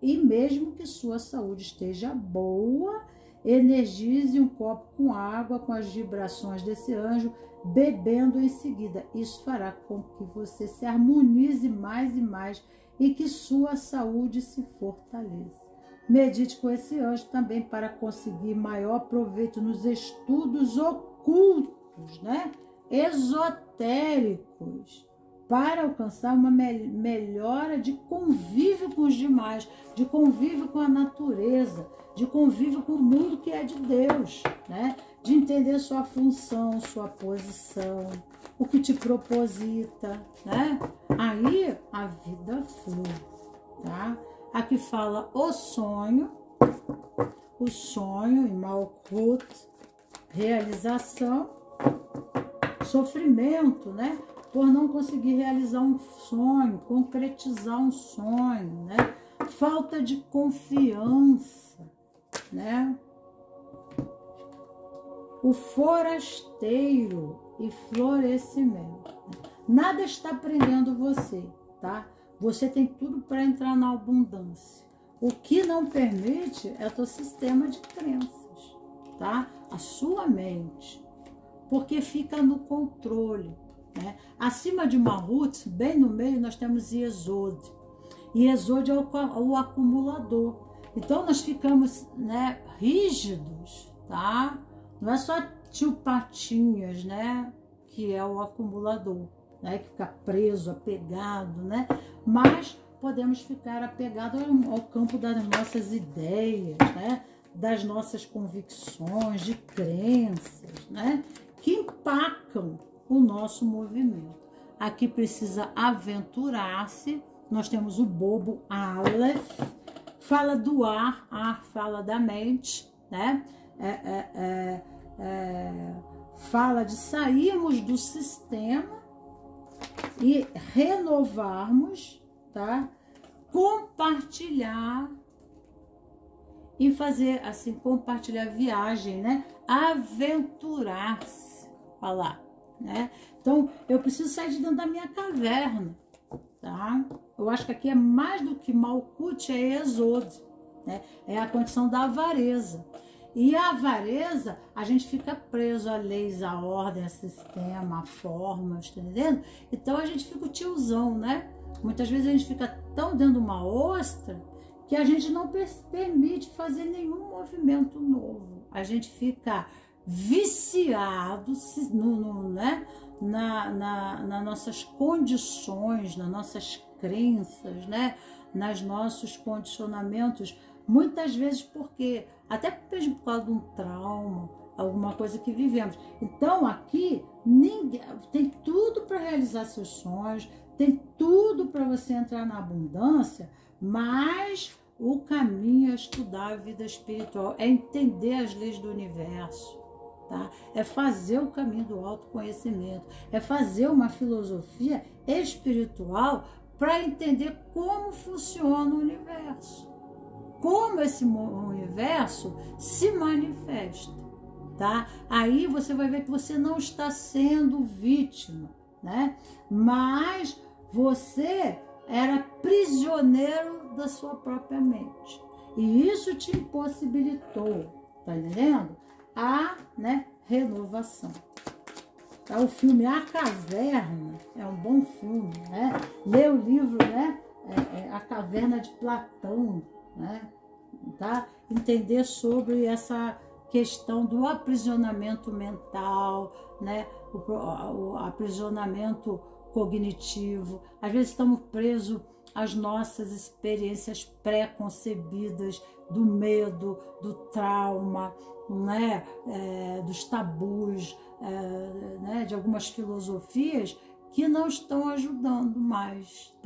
E mesmo que sua saúde esteja boa, energize um copo com água, com as vibrações desse anjo, bebendo em seguida. Isso fará com que você se harmonize mais e mais e que sua saúde se fortaleça. Medite com esse anjo também para conseguir maior proveito nos estudos ocultos, né? Esotéricos, para alcançar uma melhora de convívio com os demais, de convívio com a natureza, de convívio com o mundo que é de Deus, né? De entender sua função, sua posição, o que te proposita, né? Aí a vida flui, tá? Aqui fala o sonho em Malkuth, realização, sofrimento, né? Por não conseguir realizar um sonho, concretizar um sonho, né? Falta de confiança, né? O forasteiro e florescimento. Nada está prendendo você, tá? Você tem tudo para entrar na abundância. O que não permite é o teu sistema de crenças, tá? A sua mente, porque fica no controle, né? Acima de Malkuth, bem no meio, nós temos Yesod. Yesod é o acumulador. Então, nós ficamos, né, rígidos, tá? Não é só tio Patinhas, né, que é o acumulador, né, que fica preso, apegado, né? Mas podemos ficar apegados ao campo das nossas ideias, né? Das nossas convicções, de crenças, né? Que empacam o nosso movimento. Aqui precisa aventurar-se. Nós temos o bobo Aleph, fala do ar fala da mente, né? Fala de sairmos do sistema e renovarmos, tá? Compartilhar e fazer assim, compartilhar viagem, né? Aventurar-se, falar, né? Então, eu preciso sair de dentro da minha caverna, tá? Eu acho que aqui é mais do que Malkuth, é Yesod, né? É a condição da avareza. E a avareza, a gente fica preso a leis, a ordem, a sistema, a formas, tá entendendo? Então a gente fica o tiozão, né? Muitas vezes a gente fica tão dentro de uma ostra que a gente não permite fazer nenhum movimento novo. A gente fica viciado né? nas nossas condições, nas nossas crenças, né? Nos nossos condicionamentos. Muitas vezes porque, até mesmo por causa de um trauma, alguma coisa que vivemos. Então aqui tem tudo para realizar seus sonhos, tem tudo para você entrar na abundância, mas o caminho é estudar a vida espiritual, é entender as leis do universo, tá? É fazer o caminho do autoconhecimento, é fazer uma filosofia espiritual para entender como funciona o universo, como esse universo se manifesta, tá? Aí você vai ver que você não está sendo vítima, né? Mas você era prisioneiro da sua própria mente. E isso te impossibilitou, tá entendendo? A, né, renovação. Tá? O filme A Caverna é um bom filme, né? Lê o livro, né? A Caverna de Platão, né? Tá? Entender sobre essa questão do aprisionamento mental, né? O aprisionamento cognitivo. Às vezes estamos presos as nossas experiências pré-concebidas do medo, do trauma, né? Dos tabus, né? De algumas filosofias que não estão ajudando mais,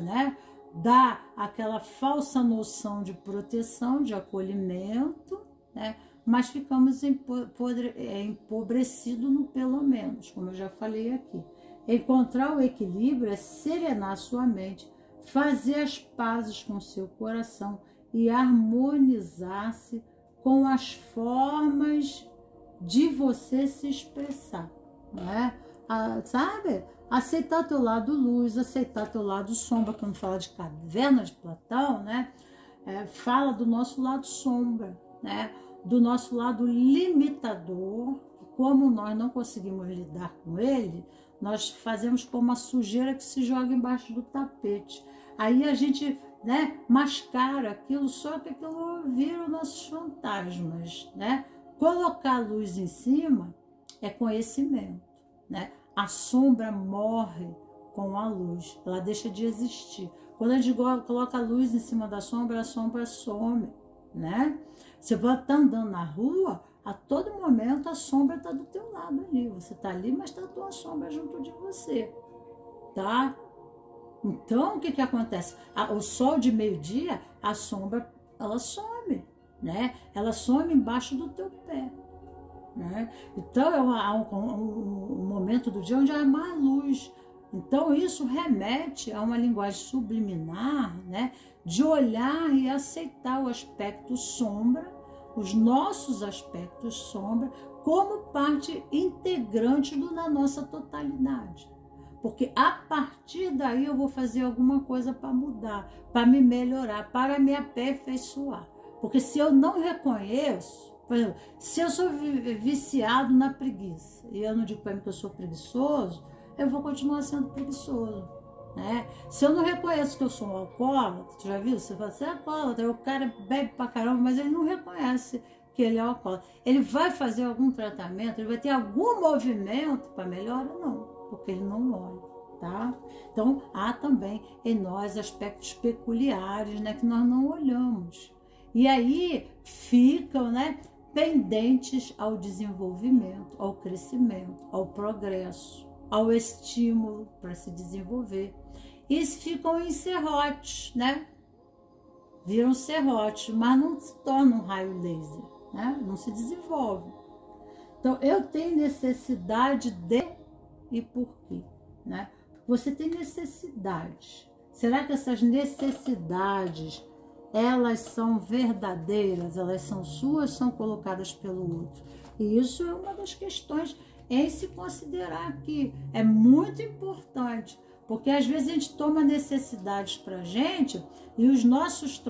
né? Dá aquela falsa noção de proteção, de acolhimento, né? Mas ficamos empobrecidos no pelo menos, como eu já falei aqui. Encontrar o equilíbrio é serenar sua mente, fazer as pazes com seu coração e harmonizar-se com as formas de você se expressar, né? Sabe? Aceitar teu lado luz, aceitar teu lado sombra. Quando fala de caverna de Platão, né? Fala do nosso lado sombra, né? Do nosso lado limitador. Como nós não conseguimos lidar com ele, nós fazemos como uma sujeira que se joga embaixo do tapete. Aí a gente, né, mascara aquilo, só que aquilo vira os nossos fantasmas, né? Colocar a luz em cima é conhecimento, né? A sombra morre com a luz, ela deixa de existir. Quando a gente coloca a luz em cima da sombra, a sombra some, né? Você vai estar andando na rua, a todo momento a sombra está do teu lado ali. Você está ali, mas está a tua sombra junto de você, tá? Então, o que que acontece? O sol de meio-dia, a sombra, ela some, né? Ela some embaixo do teu pé, né? Então, é um momento do dia onde há mais luz. Então, isso remete a uma linguagem subliminar, né? De olhar e aceitar o aspecto sombra, os nossos aspectos sombra, como parte integrante da nossa totalidade. Porque a partir daí eu vou fazer alguma coisa para mudar, para me melhorar, para me aperfeiçoar. Porque se eu não reconheço, por exemplo, se eu sou viciado na preguiça, e eu não digo para mim que eu sou preguiçoso, eu vou continuar sendo preguiçoso, né? Se eu não reconheço que eu sou um alcoólatra, tu já viu? Você fala, você é alcoólatra, o cara bebe pra caramba, mas ele não reconhece que ele é alcoólatra. Ele vai fazer algum tratamento, ele vai ter algum movimento para melhora? Não, porque ele não olha, tá? Então, há também em nós aspectos peculiares, né, que nós não olhamos. E aí ficam, né, pendentes ao desenvolvimento, ao crescimento, ao progresso, ao estímulo para se desenvolver. E ficam em serrotes, né? Viram serrotes, mas não se tornam um raio laser, né? Não se desenvolve. Então, eu tenho necessidade de e por quê, né? Você tem necessidade. Será que essas necessidades, elas são verdadeiras? Elas são suas, são colocadas pelo outro? E isso é uma das questões em se considerar aqui. É muito importante, porque às vezes a gente toma necessidades para a gente e os nossos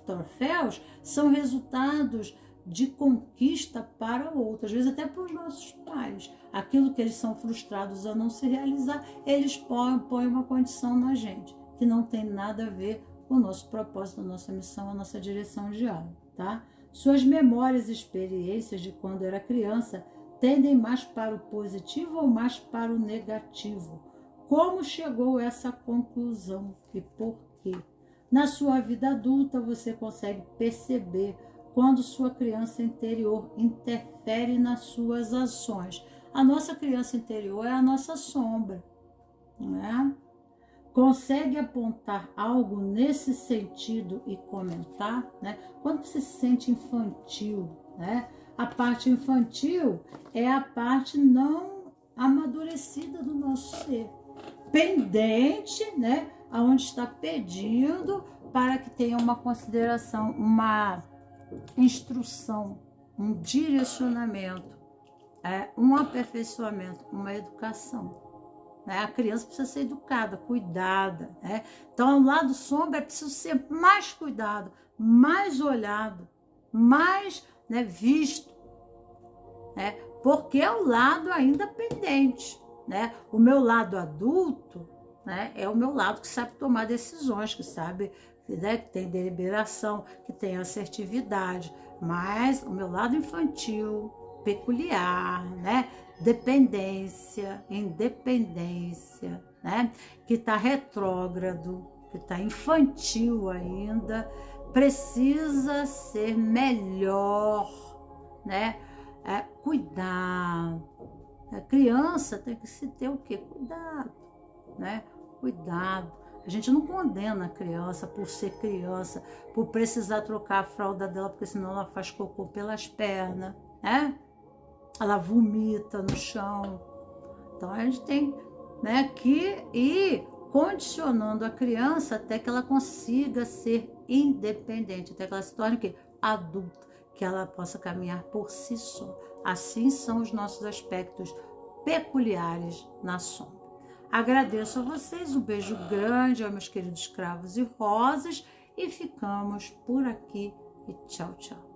troféus são resultados de conquista para o outro, às vezes até para os nossos pais. Aquilo que eles são frustrados a não se realizar, eles põem uma condição na gente, que não tem nada a ver com o nosso propósito, a nossa missão, a nossa direção de alma, tá? Suas memórias e experiências de quando era criança tendem mais para o positivo ou mais para o negativo? Como chegou a essa conclusão e por quê? Na sua vida adulta, você consegue perceber quando sua criança interior interfere nas suas ações. A nossa criança interior é a nossa sombra, né? Consegue apontar algo nesse sentido e comentar, né? Quando você se sente infantil, né? A parte infantil é a parte não amadurecida do nosso ser, pendente, né? Aonde está pedindo para que tenha uma consideração, uma instrução, um direcionamento, um aperfeiçoamento, uma educação. Né? A criança precisa ser educada, cuidada. Né? Então, o lado sombra é preciso ser mais cuidado, mais olhado, mais, né, visto, né? Porque é o lado ainda pendente. Né? O meu lado adulto, né, é o meu lado que sabe tomar decisões, que sabe, né, que tem deliberação, que tem assertividade. Mas o meu lado infantil, peculiar, né, dependência, independência, né, que está retrógrado, que está infantil ainda, precisa ser melhor, né? Cuidar. A criança tem que se ter o quê? Cuidado, né? Cuidado. A gente não condena a criança por ser criança, por precisar trocar a fralda dela, porque senão ela faz cocô pelas pernas, né? Ela vomita no chão. Então a gente tem, né, que ir condicionando a criança até que ela consiga ser independente, até que ela se torne o quê? Adulta, que ela possa caminhar por si só. Assim são os nossos aspectos peculiares na sombra. Agradeço a vocês, um beijo grande aos meus queridos cravos e rosas e ficamos por aqui e tchau, tchau.